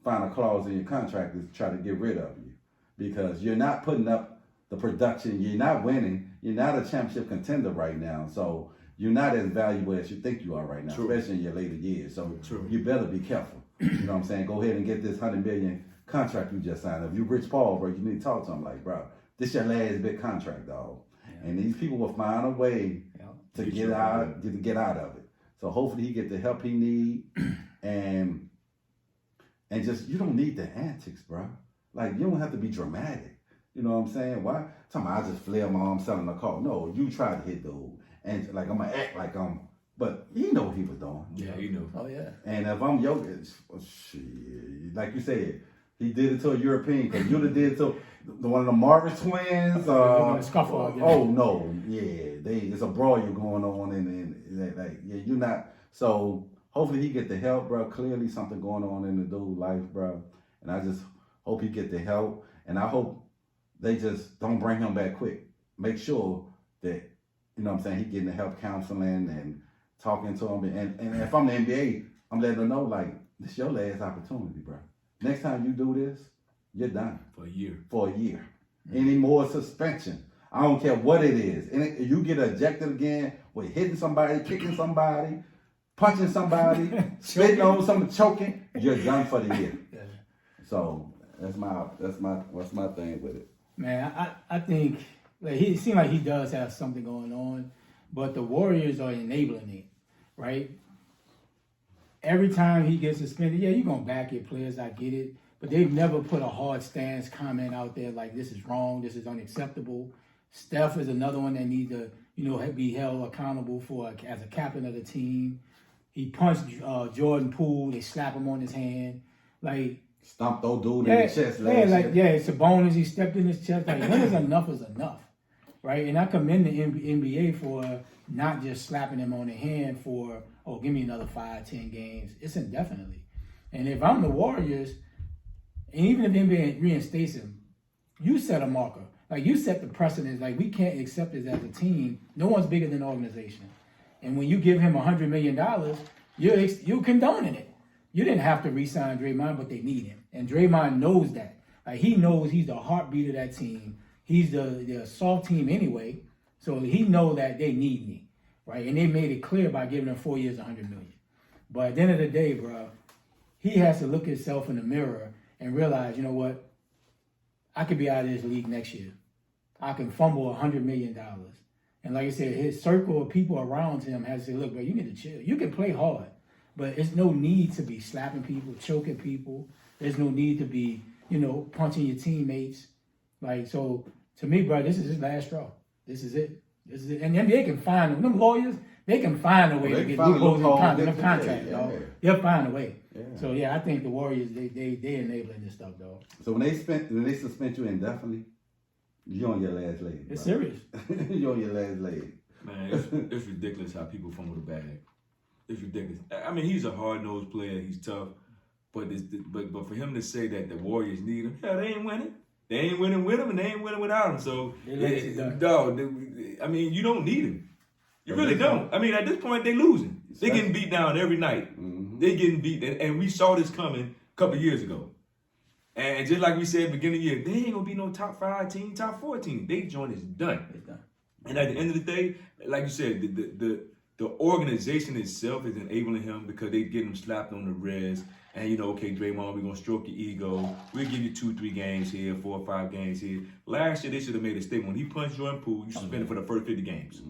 find a clause in your contract to try to get rid of you, because you're not putting up the production. You're not winning. You're not a championship contender right now. So you're not as valuable as you think you are right now, especially in your later years. So you better be careful. You know what I'm saying? Go ahead and get this $100 million contract you just signed. If you Rich Paul, bro, you need to talk to him like, bro, this your last big contract, dog. Yeah. And these people will find a way to get out of it. So hopefully he get the help he need, and just, you don't need the antics, bro. Like, you don't have to be dramatic. You know what I'm saying? Why? Talking about I just flared my arm selling a car. No, you tried to hit dude, and like I'm gonna act like but he know what he was doing. Yeah, he knew. Oh yeah. And if I'm Jokic, shit, like you said, he did it to a European. Cause you'd have did it to one of the Morris twins. Oh no, yeah, it's a brawl going on, and like you're not. So hopefully he get the help, bro. Clearly something going on in the dude's life, bro. And I just hope he get the help, and I hope they just don't bring him back quick. Make sure that, you know what I'm saying, he getting the help, counseling and talking to him. And if I'm the NBA, I'm letting them know, like, this is your last opportunity, bro. Next time you do this, you're done. For a year. Mm-hmm. Any more suspension. I don't care what it is. And you get ejected again with hitting somebody, kicking somebody, punching somebody, spitting on something, choking, you're done for the year. Yeah. So that's my thing with it. Man, I think like it seems like he does have something going on, but the Warriors are enabling it, right? Every time he gets suspended, yeah, you're gonna back your players, I get it, but they've never put a hard stance comment out there like this is wrong, this is unacceptable. Steph is another one that needs to, be held accountable for as a captain of the team. He punched Jordan Poole, they slap him on his hand, like. Stomped old dude in the chest last year. It's a bonus. He stepped in his chest. Like, when is enough, right? And I commend the NBA for not just slapping him on the hand for, give me another 5-10 games. It's indefinitely. And if I'm the Warriors, and even if the NBA reinstates him, you set a marker. Like, you set the precedence. Like, we can't accept this as a team. No one's bigger than the organization. And when you give him $100 million, you're condoning it. You didn't have to re-sign Draymond, but they need him. And Draymond knows that. Like, he knows he's the heartbeat of that team. He's the soft team anyway. So he knows that they need me, right? And they made it clear by giving him 4 years, $100 million. But at the end of the day, bro, he has to look himself in the mirror and realize, you know what? I could be out of this league next year. I can fumble $100 million. And like I said, his circle of people around him has to say, look, bro, you need to chill. You can play hard. But there's no need to be slapping people, choking people. There's no need to be, punching your teammates. Like, so to me, bro, this is his last straw. This is it. And the NBA can find them lawyers. They can find a way to get loopholes in the contract, dog. They'll find a way. Yeah. So yeah, I think the Warriors they enabling this stuff, dog. So when they suspend you indefinitely, you're on your last leg. It's serious. You're on your last leg. Man, it's ridiculous how people fumble the bag. It's ridiculous. I mean, he's a hard-nosed player. He's tough. But for him to say that the Warriors need him, they ain't winning. They ain't winning with him, and they ain't winning without him. So, dog, I mean, you don't need him. You really don't. I mean, at this point, they losing. They getting beat down every night. Mm-hmm. They getting beat. And we saw this coming a couple years ago. And just like we said at the beginning of the year, they ain't going to be no top 5 team, top 4 team. They joint is done. It's done. And at the end of the day, like you said, the organization itself is enabling him because they get him slapped on the wrist. And, you know, okay, Draymond, we're going to stroke your ego. We'll give you 2-3 games here, 4 or 5 games here. Last year, they should have made a statement. When he punched Jordan Poole, you suspended for the first 50 games.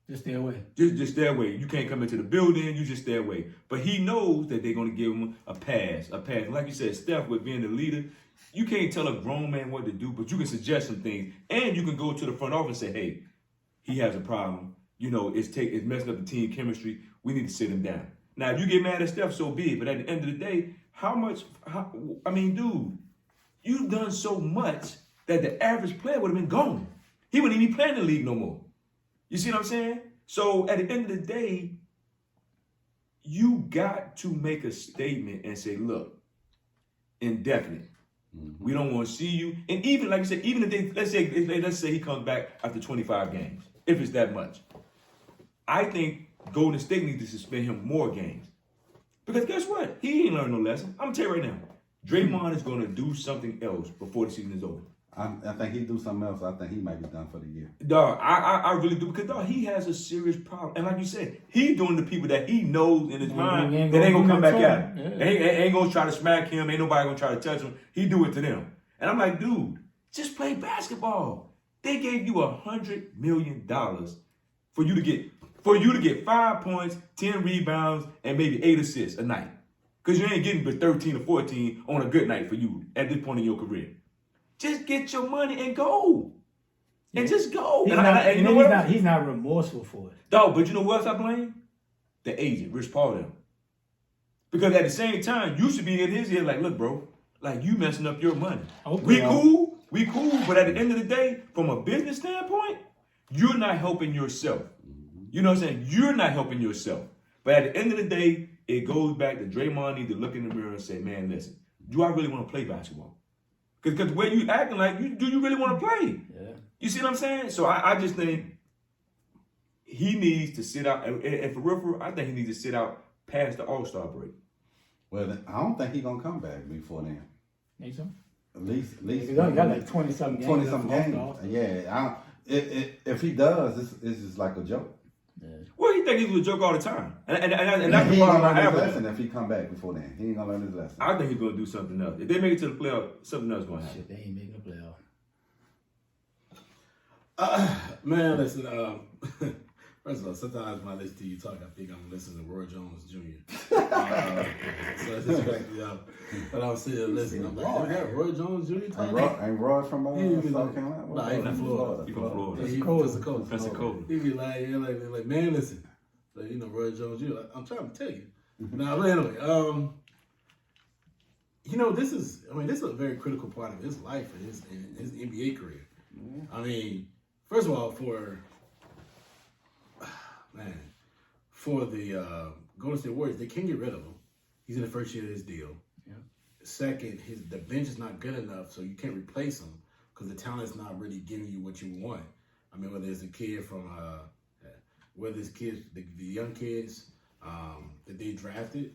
Just stay away. Just stay away. You can't come into the building. You just stay away. But he knows that they're going to give him a pass. Like you said, Steph, with being the leader, you can't tell a grown man what to do, but you can suggest some things. And you can go to the front office and say, hey, he has a problem. You know, it's messing up the team chemistry. We need to sit him down. Now, if you get mad at Steph, so be it. But at the end of the day, dude, you've done so much that the average player would have been gone. He wouldn't even be playing in the league no more. You see what I'm saying? So at the end of the day, you got to make a statement and say, look, indefinite. We don't want to see you. And even, like I said, even if they, let's say he comes back after 25 games, if it's that much. I think Golden State needs to suspend him more games. Because guess what? He ain't learned no lesson. I'm going to tell you right now. Draymond is going to do something else before the season is over. I think he'd do something else. I think he might be done for the year. Dog, I really do. Because, dog, he has a serious problem. And like you said, he's doing the people that he knows in his mind that ain't going to come back at him. Ain't going to try to smack him. Ain't nobody going to try to touch him. He do it to them. And I'm like, dude, just play basketball. They gave you $100 million for you to get 5 points, 10 rebounds, and maybe 8 assists a night. Because you ain't getting but 13 or 14 on a good night for you at this point in your career. Just get your money and go. And just go. He's not remorseful for it. Dog, but you know what else I blame? The agent, Rich Paul them. Because at the same time, you should be in his ear like, look, bro, like you messing up your money. We cool, but at the end of the day, from a business standpoint, you're not helping yourself. You know what I'm saying? You're not helping yourself. But at the end of the day, it goes back to Draymond need to look in the mirror and say, man, listen, do I really want to play basketball? Because the way you acting like, do you really want to play? Yeah. You see what I'm saying? So I just think he needs to sit out. And for real, I think he needs to sit out past the All-Star break. Well, I don't think he's going to come back before then. Think so? At least he got like 20-something games. 20-something games. Yeah. If he does, it's just like a joke. Yeah. Well, he think he was a joke all the time. And that's the problem I have with him. If he come back before then, he ain't going to learn his lesson. I think he's going to do something else. If they make it to the playoff, something else going to happen. Shit, they ain't making the playoff. Man, listen, first of all, sometimes when I listen to you talk, I think I'm listening to Roy Jones Jr. So it's just crack me up. But I'm sitting there listening. I'm like, is that Roy Jones Jr. talking? Ain't Roy from South Carolina? No, he's from Florida. He's from Florida. He's cold. That's a cold. He be like, man, listen. Like, you know, Roy Jones Jr. I'm trying to tell you. Now, but anyway, you know, this is a very critical part of his life and his NBA career. I mean, first of all, for the Golden State Warriors, they can't get rid of him. He's in the first year of his deal. Yeah. Second, the bench is not good enough, so you can't replace him because the talent's not really giving you what you want. I mean, whether it's a kid from, whether it's kids, the young kids that they drafted,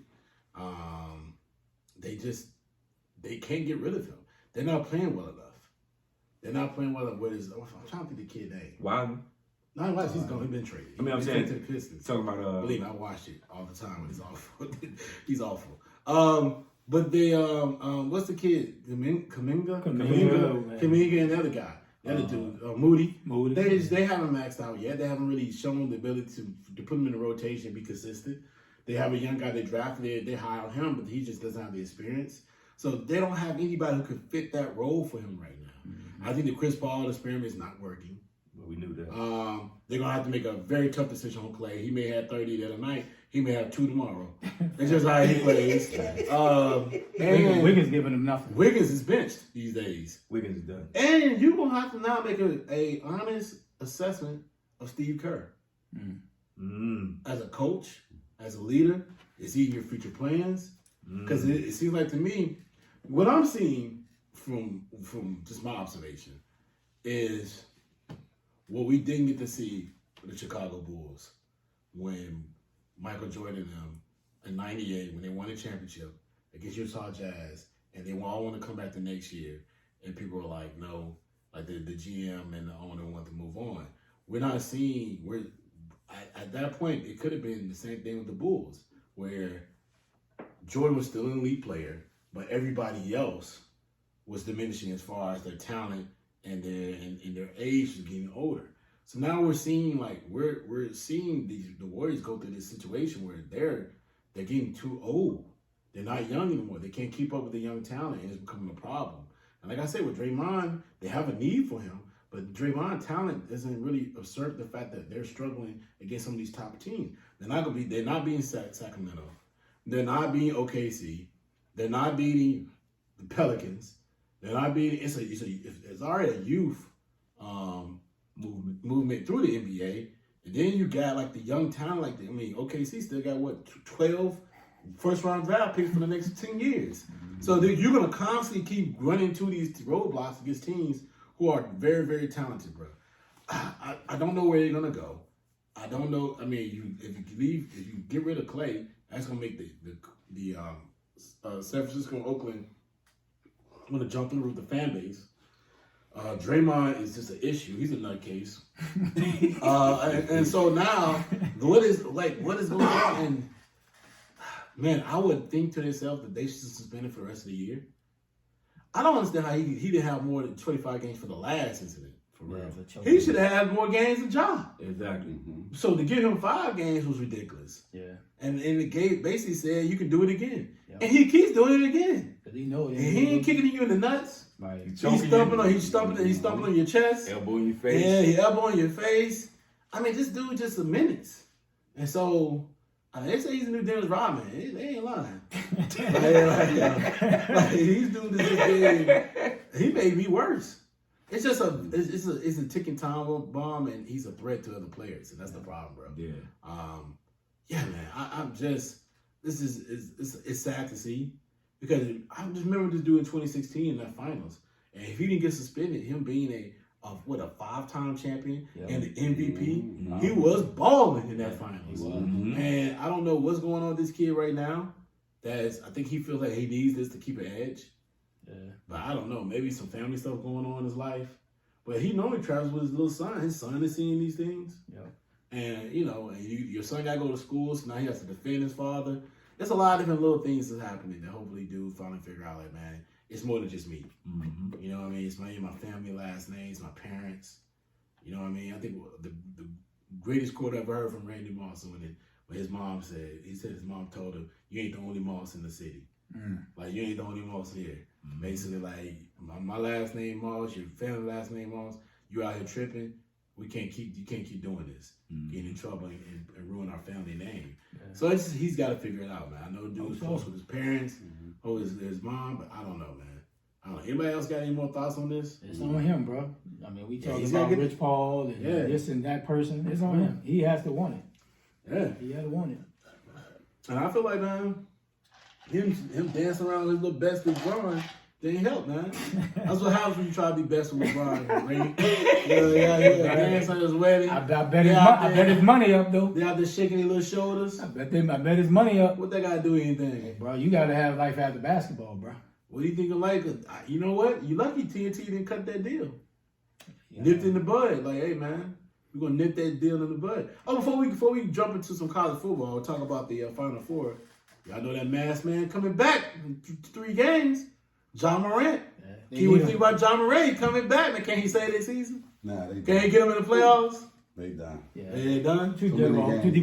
they can't get rid of him. They're not playing well enough. I'm trying to think the kid's name. Wilder? No, he's gone. He's been traded. I mean, I'm saying, to the Pistons. Talking about believe me, I watch it all the time. He's awful. He's awful. But they what's the kid? Kaminga, and the other guy, the other dude, Moody. They haven't maxed out yet. They haven't really shown the ability to put him in the rotation and be consistent. They have a young guy they drafted. They hire him, but he just doesn't have the experience. So they don't have anybody who could fit that role for him right now. Mm-hmm. I think the Chris Paul experiment is not working. Well, we knew that. They're going to have to make a very tough decision on Clay. He may have 30 the other night. He may have 2 tomorrow. It's just how he plays. And Wiggins giving him nothing. Wiggins is benched these days. Wiggins is done. And you're going to have to now make a honest assessment of Steve Kerr. As a coach, as a leader, is he your future plans? Because it seems like to me, what I'm seeing from just my observation is what we didn't get to see with the Chicago Bulls when Michael Jordan and them in '98 when they won a championship against Utah Jazz, and they all want to come back the next year, and people were like, no, like the GM and the owner want to move on. We're not seeing. I at that point, it could have been the same thing with the Bulls, where Jordan was still an elite player, but everybody else was diminishing as far as their talent and their age was getting older. So now we're seeing we're seeing the Warriors go through this situation where they're getting too old. They're not young anymore. They can't keep up with the young talent, and it's becoming a problem. And like I said, with Draymond, they have a need for him, but Draymond talent doesn't really assert the fact that they're struggling against some of these top teams. They're not being Sacramento. They're not beating OKC. They're not beating the Pelicans. They're not beating. It's already a youth movement through the NBA, and then you got like the young talent. OKC still got 12 first-round draft picks for the next 10 years. So you're gonna constantly keep running into these roadblocks against teams who are very, very talented, bro. I don't know where you're gonna go. I don't know. I mean, if you get rid of Clay, that's gonna make the San Francisco and Oakland gonna jump through with the fan base. Draymond is just an issue. He's a nutcase. and so now, what is going on? And man, I would think to themselves that they should suspend him for the rest of the year. I don't understand how he didn't have more than 25 games for the last incident. For real, he should have had more games than Ja. Exactly. So to give him 5 games was ridiculous. Yeah. And the game basically said you can do it again, Yep. and he keeps doing it again. Cause he knows. And he ain't kicking you in the nuts. Right. He's stumping on your chest. Elbow in your face. Yeah, he elbow in your face. I mean, this dude just a menace. And so they say he's the new Dennis Rodman. They ain't lying. He's doing this game. He made me worse. It's just it's a ticking time bomb, and he's a threat to other players, and that's the problem, bro. Yeah. Yeah, man. I'm just it's sad to see, because I just remember this dude in 2016 in that finals, and if he didn't get suspended, him being a 5-time champion and the MVP, he was balling in that finals. And I don't know what's going on with this kid right now. I think he feels like he needs this to keep an edge. Yeah. But I don't know, maybe some family stuff going on in his life. But he normally travels with his little son. His son is seeing these things. Yeah. And your son got to go to school, so now he has to defend his father. There's a lot of different little things that's happening that hopefully dude finally figure out, like, man, it's more than just me. You know what I mean? It's my family last names, my parents. You know what I mean? I think the greatest quote I ever heard from Randy Moss when his mom said, his mom told him, "You ain't the only Moss in the city. Like, you ain't the only Moss here." Basically, like, my last name Moss, your family last name Moss, you out here tripping. You can't keep doing this. Getting in trouble and ruin our family name. Yeah. So he's got to figure it out, man. I know dude's close with his parents, or his mom, but I don't know, man. I don't know. Anybody else got any more thoughts on this? It's on him, bro. I mean, we talking about Rich Paul and this and that person. It's on him. He has to want it. Yeah. He has to want it. And I feel like, man, him dancing around with his little best with LeBron didn't help, man. That's what happens when you try to be best with LeBron. Dance on his wedding. I bet his money up, though. They out there shaking their little shoulders. I bet his money up. What they got to do anything? Hey, bro, you got to have life after basketball, bro. What do you think of like? You know what? You lucky TNT didn't cut that deal. Nipped in the bud. Like, hey, man, we're going to nip that deal in the bud. Oh, before we jump into some college football, we'll talk about the Final Four. Y'all know that masked man coming back in 3 games. John Morant. Can you think about John Morant coming back? Man, can he say this season? Nah, they can he get him in the playoffs? They done. Yeah. They done? Too deep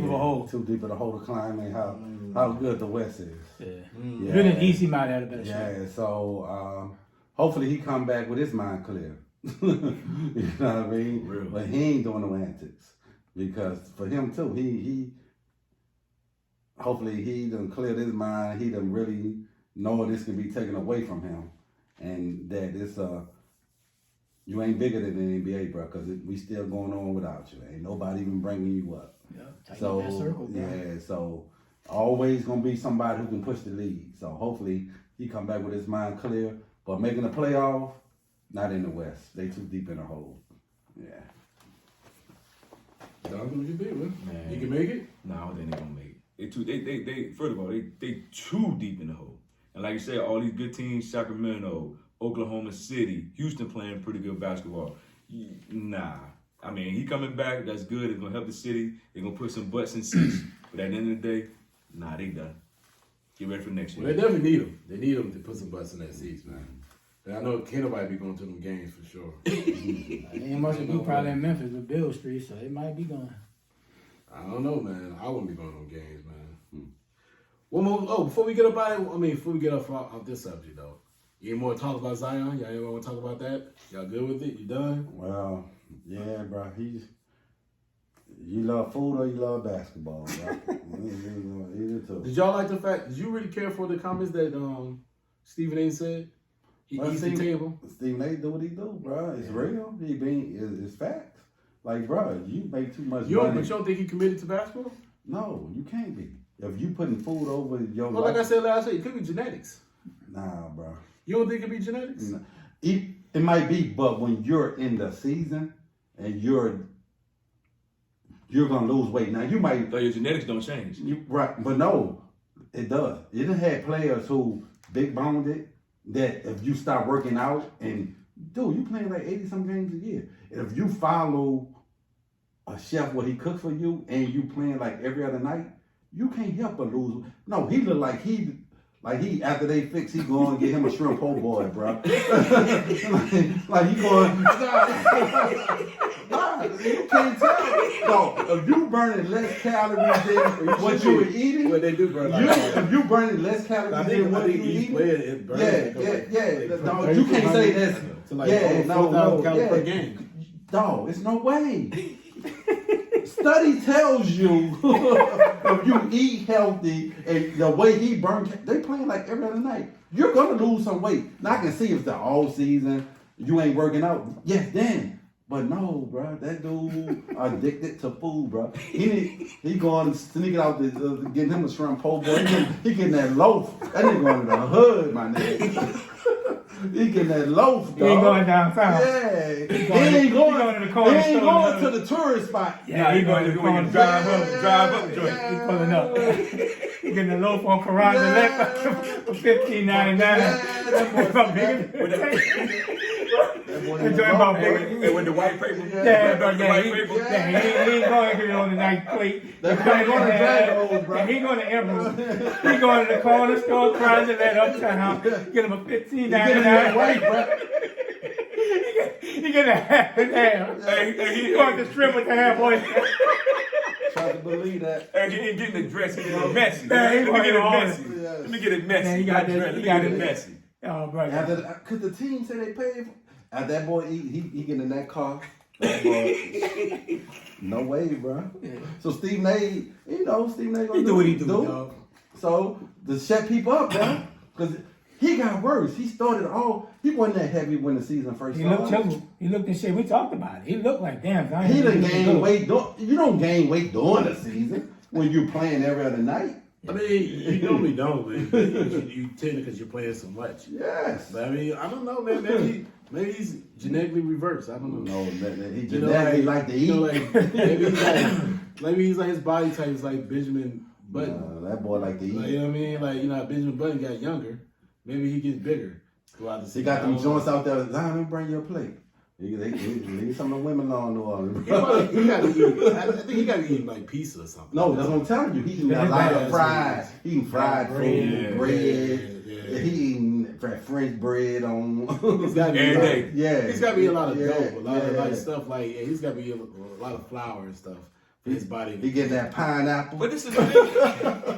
of a hole. Too deep of a hole to climb, and how good the West is. Yeah. Really, Easy might have a better shot. Yeah, so hopefully he come back with his mind clear. You know what I mean? Really? But he ain't doing no antics. Because for him too, he hopefully he done cleared his mind. He done really know this can be taken away from him. And that it's you ain't bigger than the NBA, bro, because we still going on without you. Ain't nobody even bringing you up. Yeah, so that circle, bro. Yeah, so always gonna be somebody who can push the league. So hopefully he come back with his mind clear. But making the playoff, not in the West. They too deep in the hole. Yeah. What you think, man? You can make it? No, I don't think they're gonna make it. They first of all, they too deep in the hole. And like you said, all these good teams, Sacramento, Oklahoma City, Houston playing pretty good basketball. Nah. I mean, he coming back. That's good. It's gonna help the city. They're gonna put some butts in seats. But at the end of the day, nah, they done. Get ready for next year. Well, they definitely need him. They need him to put some butts in their seats, man. And I know can't nobody be going to them games for sure. Ain't much to do probably in Memphis with Bill Street, so it might be going. I don't know, man. I wouldn't be going to them games, man. One more. Oh, before we get up before we get off this subject though, you ain't more talk about Zion? Y'all ain't want to talk about that? Y'all good with it? You done? Well, yeah, bro. You love food or you love basketball, bro? Either two. Did y'all like the fact? Did you really care for the comments that Stephen A. said? He eats the table. Stephen A. do what he do, bro. It's real. It's facts. Like, bro, you make too much money. But you don't think he committed to basketball? No, you can't be. If you putting food over your Well, life, like I said last week, it could be genetics. nah, bro. You don't think it could be genetics? No. It might be, but when you're in the season and you're gonna lose weight. Now you might. So your genetics don't change. Right, but no, it does. You done had players who big boned it that if you stop working out and dude, you playing like 80-some games a year. If you follow a chef what he cook for you and you playing like every other night, you can't help but lose. No, he look like he after they fix, he going to get him a shrimp po' boy, bro. like he going. Nah, you can't tell. No, if you burning less calories than what you were eating, What they do, bro? if you burning less calories than what you eating, yeah. No, you can't say that's. Yeah, no, per game. Dog, it's no way. Study tells you if you eat healthy and the way he burn, they playing like every other night. You're gonna lose some weight. Now I can see if the all season you ain't working out. Yes, then. But no, bro, that dude addicted to food, bro. He going sneaking out getting him a shrimp po' boy. He getting that loaf. That nigga going to the hood, my nigga. He getting that loaf, dog. He ain't going downtown. Yeah. He going ain't to the corner he ain't store. going to the tourist spot. Yeah, he going to the corner. Drive up, joint. He pulling up. He getting a loaf on Carranza left for $15.99. Enjoy about bigger. And with the white paper. Yeah, the white paper. he ain't going to get it on the nice plate. That's why he going to Dragon, bro. He going to Emerald. He going to the corner store, Carranza left uptown. Get him a $15.99. White, bro. He get a half and half. He going to strip with the halfway. Try to believe that. And he ain't getting the dress. He getting it messy. Yeah, he Let me get it going messy. Yes. Let me get it messy. Yeah, he got that- Let me he get got it it. messy. Oh, bro. Because the team said they paid for. After that boy he getting in that car. That boy, no way, bro. Yeah. So Stephen A. Stephen A. He do what he do, dog. So to shut people up, bro. Because he got worse. He started he wasn't that heavy when the season first He started. looked chiseled. He looked in shape. We talked about it. He looked like, damn. I ain't He done really gained good. weight. You don't gain weight during the season when you playing every other night. I mean, you normally don't, but you tend to because you're playing so much. Yes. But I mean, I don't know, man. Maybe he's genetically reversed. I don't know. No, he You know, genetically like to eat. You know, maybe he's like his body type is like Benjamin Button. That boy like to eat. Like, you know what I mean? Like, how Benjamin Button got younger. Maybe he gets bigger throughout the season. He got them joints out there. Zion, bring your plate. Leave some of the women alone, New Orleans. He got to eat. I think he got to eat like pizza or something. No, that's what I'm telling you. He eating a lot of fried. He eating fried food, bread. Yeah. He eating French bread on. He's got to be Every day. Yeah. He's got to be a lot of dope, a lot of yeah. like stuff like he's got to be a lot of flour and stuff for his body. He getting that pineapple. But this is the thing.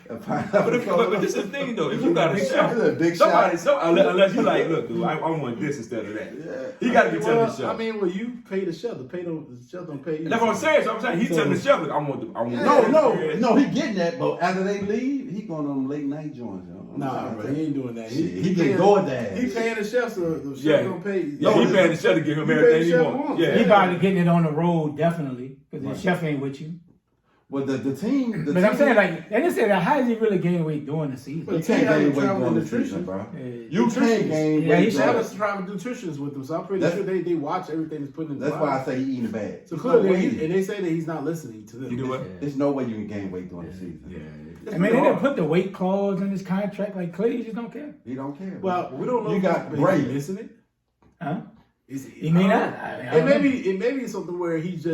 That pineapple. But this is the thing though. If you got a That's chef, a big somebody, shot. unless you like, look, dude, I want this instead of that. Yeah. He got to be telling the chef. I mean, well, you pay the chef. The chef don't pay you. That's what I'm saying. So I'm saying he's telling the chef, look, I want No, he getting that, but after they leave, he going on them late night joints. Nah, bro, he ain't doing that. He getting DoorDash. He paying the chef, so the chef Yeah. don't pay. Yeah, he paying the chef to give him everything he wants. He Yeah. probably getting it on the road, definitely, because the chef ain't with you. Well, the team. But I'm saying, like, and they said, how does he really gain weight during the season? But You can't gain weight travel during the nutrition. season, bro. Yeah. You can't gain Yeah, weight. he They during- have a travel nutritionists with them, so I'm pretty That's- sure they watch everything that's put in the That's why I say he eating bad. So There's clearly, no way. and they say that he's not listening to them. You do what? There's no way you can gain weight during the season. Yeah. I mean, they didn't put the weight clause in his contract. Like, clearly, he just don't care. He don't care. Well, we don't know. You got if Bray. he's missing it. Huh? He may not. It may be something where he's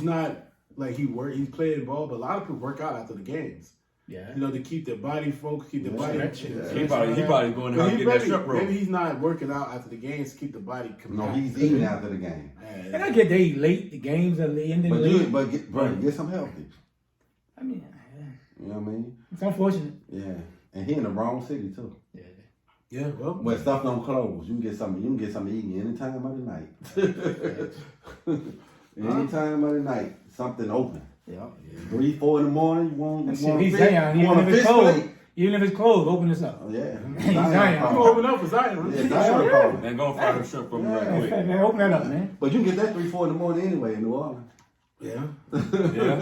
not like he's playing ball, but a lot of people work out after the games. Yeah. You know, to keep their body focused, keep their body. He probably going to get that strap roll. Maybe he's not working out after the games to keep the body compact. No, he's eating after the game. And I get they eat late. The games are ending late. But get some healthy. I mean, you know what I mean? It's unfortunate. Yeah, and he in the wrong city too. Yeah, well, where stuff don't close, you can get something. You can get something eating any time of the night. Any time of the night, something open. Yeah. 3, 4 in the morning. You want He's a Zion. Even if it's cold, even if it's cold, open this up. Oh, yeah. He's Zion. You open up for Zion. Yeah, Zion calling. Man, go find a shrimp from me right quick. Man, open that up, man. But you can get that 3, 4 in the morning anyway in New Orleans. Yeah. Yeah.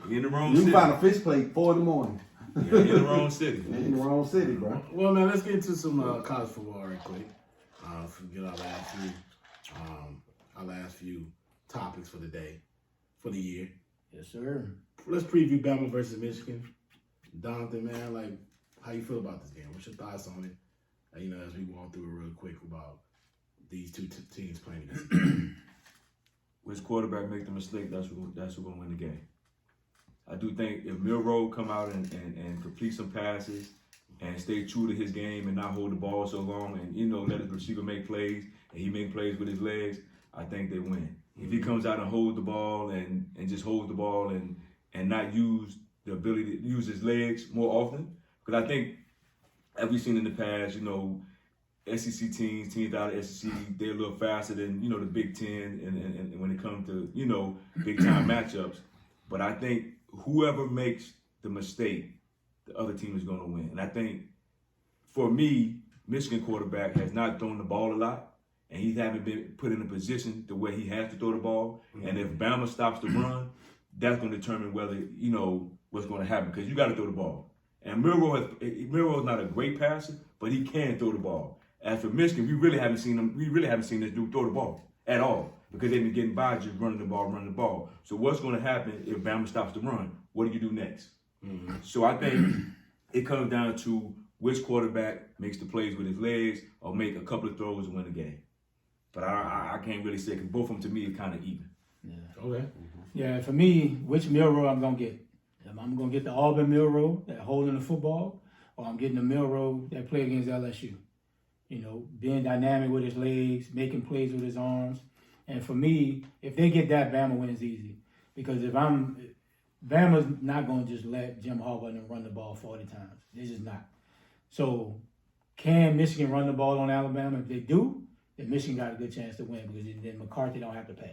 In the wrong You city. can find a fish plate 4 in the morning. Yeah, in the wrong city. In the wrong city, bro. Well, man, let's get into some college football right quick. Get our last few topics for the day, for the year. Yes, sir. Let's preview Bama versus Michigan. Jonathan, man, like, how you feel about this game? What's your thoughts on it? You know, as we walk through it real quick about these two teams playing together. Which quarterback make the mistake, that's who's going to win the game. I do think if Milroe come out and complete some passes and stay true to his game and not hold the ball so long and, you know, let his receiver make plays and he make plays with his legs, I think they win. If he comes out and holds the ball and just holds the ball and not use the ability to use his legs more often, because I think, as we've seen in the past, you know, SEC teams out of SEC, they're a little faster than, you know, the Big Ten and when it comes to, you know, big-time matchups. But I think whoever makes the mistake, the other team is going to win. And I think, for me, Michigan quarterback has not thrown the ball a lot, and he haven't been put in a position to where he has to throw the ball. Mm-hmm. And if Bama stops the run, that's going to determine whether, you know, what's going to happen, because you got to throw the ball. And Milroe is not a great passer, but he can throw the ball. As for Michigan, we really haven't seen this dude throw the ball at all, because they've been getting by just running the ball. So what's going to happen if Bama stops the run? What do you do next? Mm-hmm. So I think it comes down to which quarterback makes the plays with his legs or make a couple of throws and win the game. But I can't really say, because both of them to me are kind of even. Yeah. Okay. Yeah, for me, which Milroe I'm going to get? I'm going to get the Auburn Milroe that holding the football, or I'm getting the Milroe that play against LSU. You know, being dynamic with his legs, making plays with his arms. And for me, if they get that, Bama wins easy. Because Bama's not going to just let Jim Harbaugh run the ball 40 times. They're just not. So can Michigan run the ball on Alabama? If they do, then Michigan got a good chance to win, because then McCarthy don't have to pass.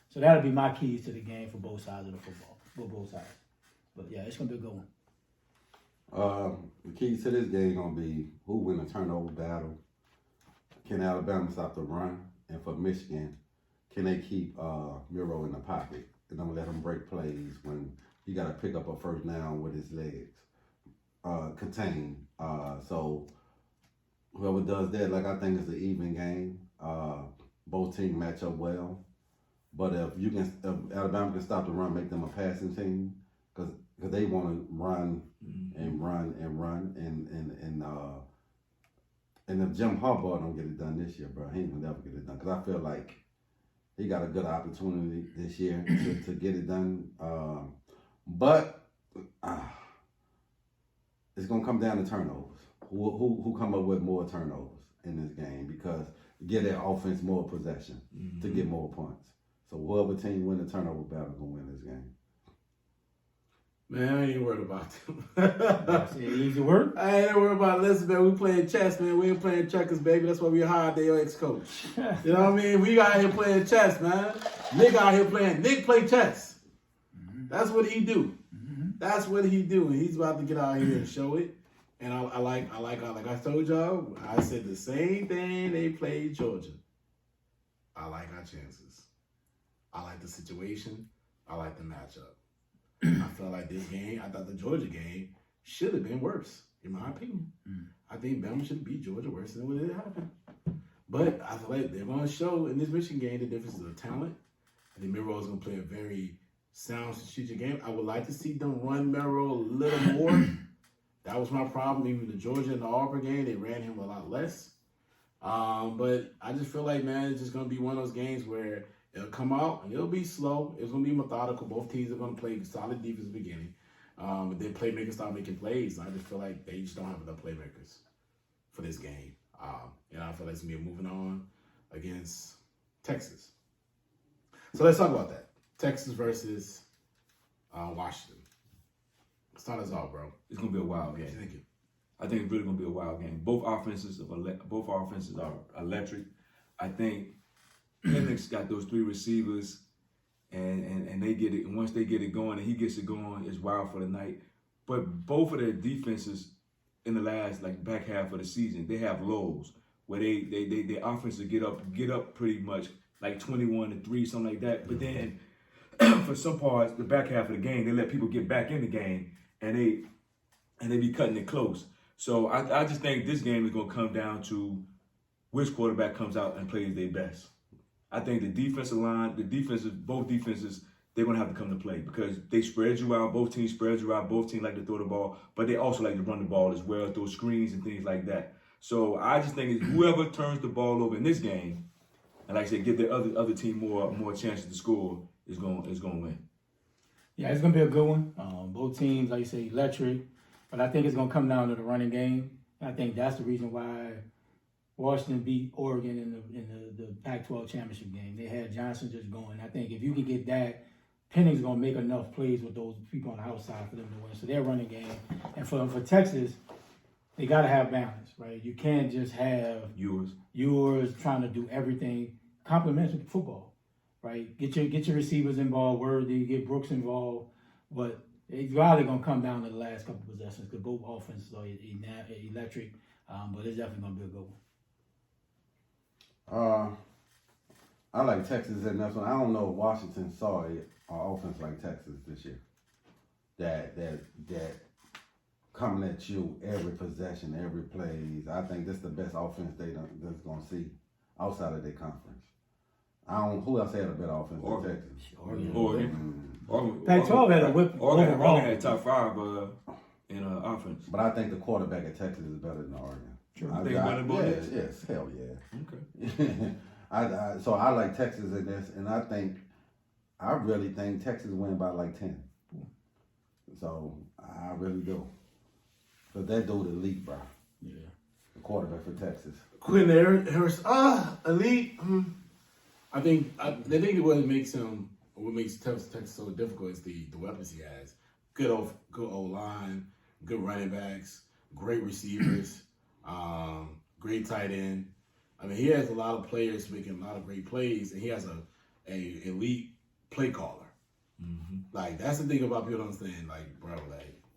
So that'll be my keys to the game for both sides of the football, for both sides. But yeah, it's going to be a good one. The keys to this game going to be who win the turnover battle. Can Alabama stop the run? And for Michigan, can they keep Milroe in the pocket and don't let him break plays when he got to pick up a first down with his legs contained? So whoever does that, like, I think it's an even game. Both teams match up well. But if Alabama can stop the run, make them a passing team, because they want to run and run and run and if Jim Harbaugh don't get it done this year, bro, he ain't gonna never get it done. Because I feel like he got a good opportunity this year to get it done. But it's gonna come down to turnovers. Who come up with more turnovers in this game, because give their offense more possession to get more points. So whoever team win the turnover battle gonna win this game. Man, I ain't worried about them. That's easy work. I ain't worried about it. Listen, man, we playing chess, man. We ain't playing checkers, baby. That's why we hired their ex-coach. You know what I mean? We out here playing chess, man. Nick out here playing. Nick play chess. That's what he do. That's what he do. And he's about to get out here and show it. And I like I told y'all, I said the same thing they played Georgia. I like our chances. I like the situation. I like the matchup. I feel like this game, I thought the Georgia game should have been worse, in my opinion. I think Bama should beat Georgia worse than what it happened. But I feel like they're going to show in this Michigan game the differences of talent. I think Milroe is going to play a very sound, strategic game. I would like to see them run Milroe a little more. That was my problem. Even the Georgia and the Auburn game, they ran him a lot less. But I just feel like, man, it's just gonna be one of those games where it'll come out and it'll be slow. It's gonna be methodical. Both teams are gonna play solid defense at the beginning. But then playmakers start making plays. I just feel like they just don't have enough playmakers for this game. And I feel like it's gonna be a moving on against Texas. So let's talk about that. Texas versus Washington. Start us off, bro. It's gonna be a wild game. Thank you. I think it's really gonna be a wild game. Both offenses are electric. I think Penix got those three receivers, and they get it. And once they get it going, and he gets it going, it's wild for the night. But both of their defenses in the last back half of the season, they have lows where their offenses get up pretty much like 21-3, something like that. But then for some parts, the back half of the game, they let people get back in the game, and they be cutting it close. So I just think this game is gonna come down to which quarterback comes out and plays their best. I think the defensive line, both defenses, they're gonna have to come to play because they spread you out. Both teams spread you out. Both teams like to throw the ball, but they also like to run the ball as well, throw screens and things like that. So I just think whoever turns the ball over in this game, and like I said, give the other team more chances to score, is gonna win. Yeah, it's gonna be a good one. Both teams, like you say, electric, but I think it's gonna come down to the running game. I think that's the reason why Washington beat Oregon in the Pac-12 championship game. They had Johnson just going. I think if you can get that, Penix gonna make enough plays with those people on the outside for them to win. So their running game, and for Texas, they gotta have balance, right? You can't just have yours trying to do everything. Complementary football, right? Get your receivers involved, Worthy, get Brooks involved, but it's rather gonna come down to the last couple of possessions because both offenses are electric. But it's definitely gonna be a good one. I like Texas in this one. I don't know if Washington saw it on offense like Texas this year. That coming at you every possession, every plays. I think this is the best offense that's gonna see outside of their conference. Who else had a better offense than Texas? Oregon. Pac-12 had a whip overall. Oregon had top 5 in offense. But I think the quarterback at Texas is better than Oregon. Sure. You think better than both? Yes, hell yeah. Okay. So I like Texas in this, and I really think Texas win by like 10. So I really do. Because that dude elite, bro. Yeah. The quarterback for Texas. Quinn Harris, elite. I think what makes Texas so difficult is the weapons he has. Good O-line, good running backs, great receivers, great tight end. I mean, he has a lot of players making a lot of great plays, and he has a elite play caller. Mm-hmm. Like, that's the thing about people don't understand. Like, bro,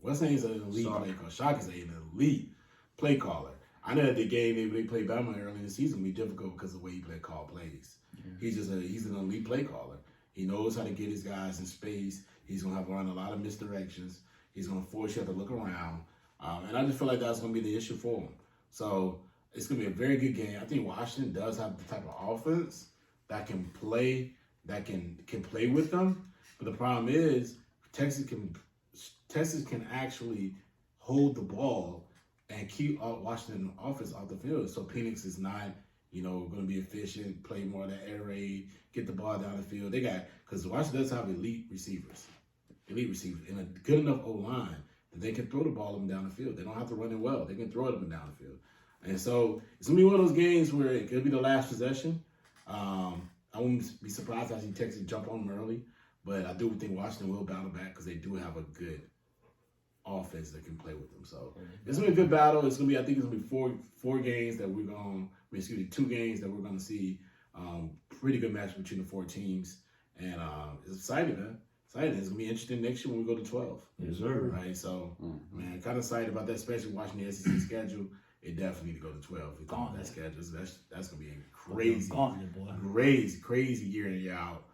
what's saying is an elite play caller. Shock is an elite play caller. I know that the game they played Bama early in the season will be difficult because of the way he call plays. Yeah. He's an elite play caller. He knows how to get his guys in space. He's gonna have to run a lot of misdirections. He's gonna force you to look around, and I just feel like that's gonna be the issue for him. So it's gonna be a very good game. I think Washington does have the type of offense that can play with them. But the problem is Texas can actually hold the ball and keep Washington offense off the field. So Penix is not, going to be efficient, play more of that air raid, get the ball down the field. Because Washington does have elite receivers, and a good enough O-line that they can throw the ball up and down the field. They don't have to run it well. They can throw it up and down the field. And so it's going to be one of those games where it could be the last possession. I wouldn't be surprised to see Texas jump on them early, but I do think Washington will battle back because they do have a good offense that can play with them. So it's gonna be a good battle. I think it's gonna be four games that we're gonna, 2 games that we're gonna see. Pretty good match between the 4 teams, and it's exciting, man. Exciting. It's gonna be interesting next year when we go to 12. Yes, sir. Right. So, man, kind of excited about that, especially watching the SEC schedule. It definitely need to go to 12. If on that schedule, that's gonna be a crazy year in and year out.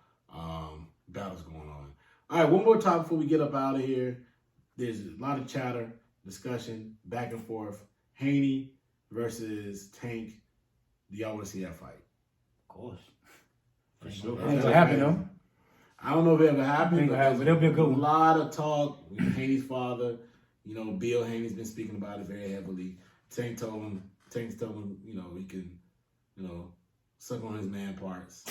Battles going on. All right, one more time before we get up out of here. There's a lot of chatter, discussion, back and forth. Haney versus Tank. Do y'all want to see that fight? Of course. For sure. It ain't gonna happen though. I don't know if it ever happened, but it'll be a good one. A lot of talk. Haney's father, Bill Haney's been speaking about it very heavily. Tank's told him, he can suck on his man parts.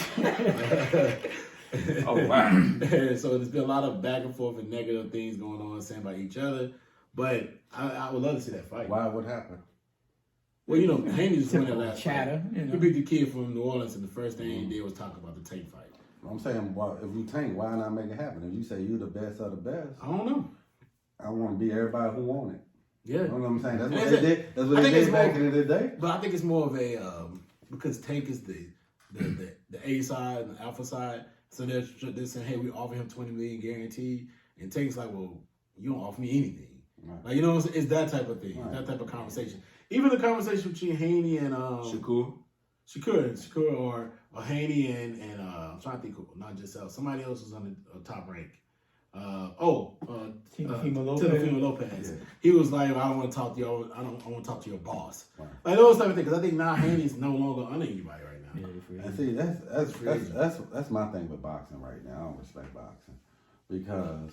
Oh, wow. And so there's been a lot of back and forth and negative things going on, saying about each other. But I would love to see that fight. Why would happen? Well, Haney just won that last chatter. fight. He beat the kid from New Orleans, and the first thing he did was talk about the Tank fight. I'm saying, well, if you tank, why not make it happen? If you say you the best of the best, I don't know. I want to be everybody who want it. Yeah. You know what I'm saying? That's And what they did. That's what they did back in the day. But I think it's more of a because Tank is the A side and the alpha side. So they're saying, hey, we offer him $20 million guaranteed, and Tank's like, well, you don't offer me anything. Right. Like it's that type of thing, Right. that type of conversation. Even the conversation between Haney and Shakur or Haney and I'm trying to think, not just somebody else was on the top rank. Teofimo Lopez. Yeah. He was like, I don't want to talk to you. I want to talk to your boss. Right. Like those type of things. Because I think now Haney's no longer under anybody right now. And see, that's my thing with boxing right now. I don't respect boxing because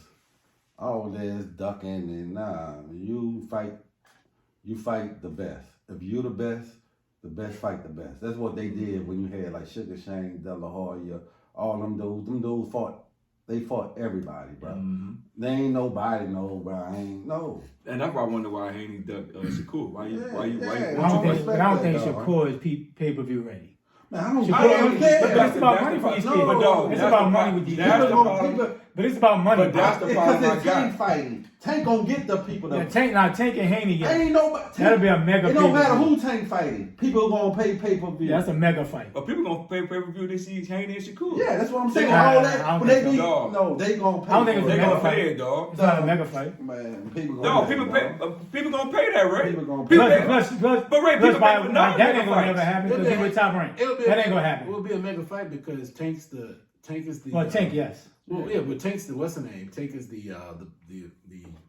all this ducking and you fight the best. If you're the best fight the best. That's what they did when you had like Sugar Shane, De La Hoya, all them dudes. Them dudes fought everybody, bro. Mm-hmm. They ain't nobody bro. And that's why I wonder why Haney ducked Shakur. Why you I don't think Shakur is pay-per-view ready. Man, I don't care. care. But it's about money for these people. It's about money with these people. But it's about money. But that's the problem Because I it's got. Tank fighting. Tank gonna get the people that Tank and Haney. ain't nobody. That'll be a mega. It don't matter who Tank fighting. People gonna pay pay-per-view. That's a mega fight. But people gonna pay pay-per-view to see Haney and Shakur. Yeah, that's what I'm saying. I All don't that. When think they be, so. no, they gonna pay. I don't think it's They a for gonna mega pay fight. it, dog. It's not a mega fight. Man, people gonna No, pay. people gonna pay that, right? People gonna pay. Plus, But Ray, people by, pay- no, that ain't gonna fights. never happen because he was top ranked. That ain't gonna happen. It will be a mega fight because Tank is the. Well, Tank, yes. Well, yeah, but Tank's the what's the name? Tank is the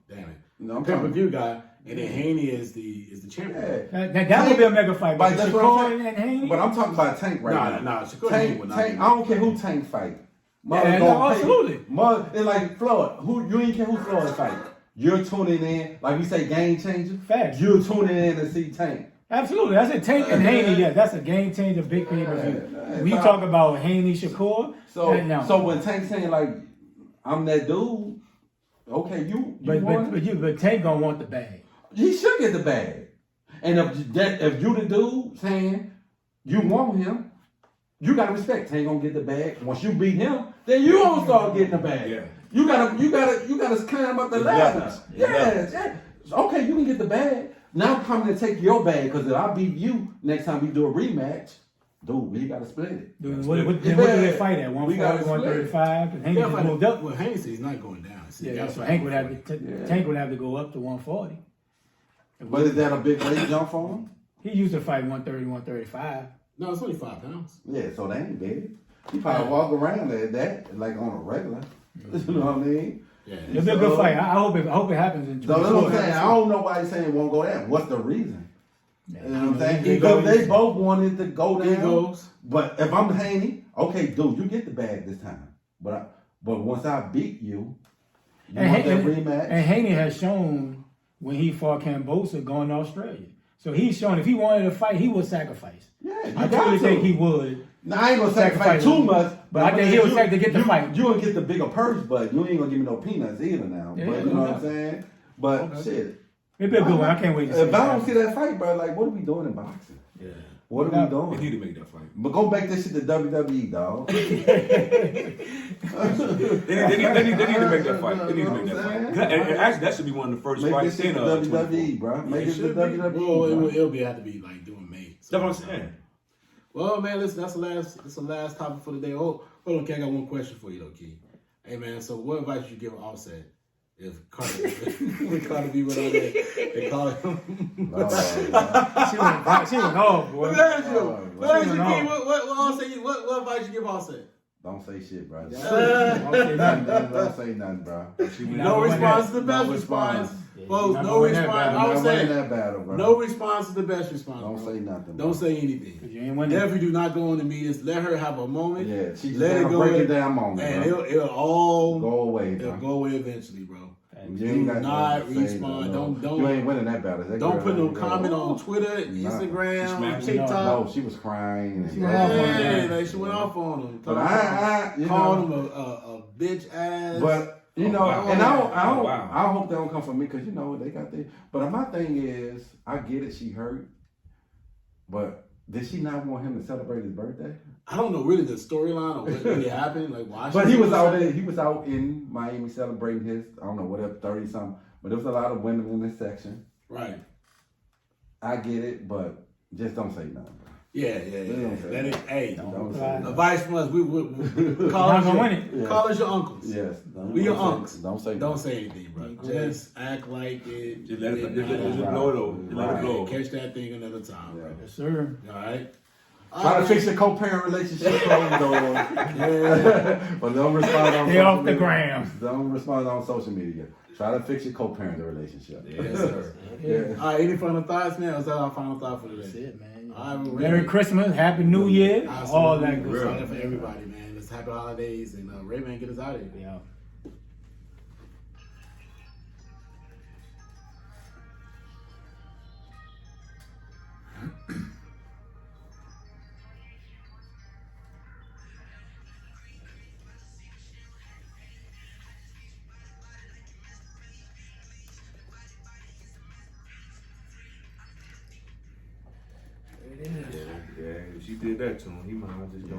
damn it, No, I'm pay-per-view guy, and then Haney is the champion. Yeah. That would be a mega fight. But But that's what I'm Shakur saying. and Haney. But I'm talking about Tank right now. Shakur Haney Tank, would not Tank. be I don't care who Tank fight. Mother Yeah, gonna no, pay. absolutely. Mother, it's like Floyd. Who you ain't care who Floyd fight. You're tuning in, like we say, game changer. Facts. You're tuning in to see Tank. Absolutely. That's a Tank and Haney. Yeah, that's a game changer, big pay-per-view. When you talk about Haney, Shakur, So when Tank saying like, I'm that dude, okay, you but Tank gonna want the bag. he should get the bag. And if you the dude saying you want him, you gotta respect Tank gonna get the bag. Once you beat him, then you gonna start getting the bag. Yeah. You gotta climb up the ladder. Yeah. Okay, you can get the bag. Now I'm coming to take your bag because if I beat you next time we do a rematch, dude, we gotta split it. Dude, what do they fight at? 140, 135? Because Haney just moved up. Well, Haney said he's not going down. Yeah, so Tank would have to go up to 140. But is that a big weight jump for him? He used to fight 130, 135. No, it's only 5 pounds. Yeah, so they ain't big. He probably walk around at that like on a regular. You know what I mean? Yeah. It'll be a good fight. I hope it happens in So that's what I'm 24. saying. I don't know why he's saying it won't go down. What's the reason? Yeah, You know what I'm saying? He Because goes. they both wanted to go down. He goes. But if I'm Haney, okay, dude, you get the bag this time. But once I beat you, you want that rematch? And Haney has shown when he fought Cambosa going to Australia. So he's shown if he wanted to fight, he would sacrifice. Yeah, you I got truly to. think he would. Now, I ain't gonna sacrifice too much, but I think he would take to get the fight. You gonna get the bigger purse, but you ain't gonna give me no peanuts either now. Yeah, but you know what I'm saying? But Okay. shit. It'd be a good one. I can't wait to see If I don't it. see that fight, bro, like what are we doing in boxing? Yeah. What are we They doing? need to make that fight. But go back this shit to WWE, dog. They need to make that fight. They need to make that fight. And actually, that should be one of the first Make fights this shit in to 24. WWE, bro. Make it to should be. WWE. Well, bro. it'll have to be like doing May. That's what I'm saying. Well, man, listen, that's the last topic for the day. Oh, hold on, Key, I got one question for you, though, Key. Hey, man, so what advice would you give Offset if Carter B went on there? They call him. She went off, boy. Let me ask you, Key, what advice you give Offset? Don't say shit, bro. Don't say nothing, bro. Don't say nothing, bro. No response is the best response. Folks, no response. I was saying, that battle, bro. no response is the best response. Don't bro. say nothing. Bro. Don't say anything. You ain't winning. Definitely do not go on the meetings. Let her have a moment. Yeah, she's let it go. break it down moment, and bro. it'll all Go away, It'll bro. go away eventually, bro. You ain't got not nothing to say, respond. no. Don't You ain't winning that battle. That don't girl put no ain't gonna- comment on Twitter, She Instagram, smacked TikTok. No, she was crying. She went off on Yeah, him. like she went off on him. But I you called know, him a bitch ass. but you know, wow. and Oh, wow. I hope they don't come from me because you know they got their. But my thing is, I get it. She hurt, but did she not want him to celebrate his birthday? I don't know really the storyline or what really happened. Like why? But he was out there. He was out in Miami celebrating his. I don't know whatever 30 something. But there was a lot of women in this section. Right. I get it, but just don't say nothing. Yeah. Don't say Let it. nothing. Hey, Don't say lie. nothing. advice from us. We call Not us gonna your, win it. Yeah. call us your uncles. Yes. We your don't say- unks. Don't say. Don't nothing. say anything, bro. Yeah. Just act like it. Just let it did just not let it happen. blow it over. Just let it Right. blow over. Catch that thing another time, bro. Yes, sir. All right. Try to fix your co-parent relationship, closed doors. But don't respond on. Stay social off the media. gram. Don't respond on social media. Try to fix your co-parent relationship. Yes, sir. Yeah. All right. Any final thoughts, man? Or is that our final thought for That's today? it, man. All right, we're Merry ready. Christmas, Happy New Year, all that good We're stuff. excited for everybody, man. Let's happy holidays and Ray, man, get us out of here. Yeah. Yeah, if she did that to him, he might have just go.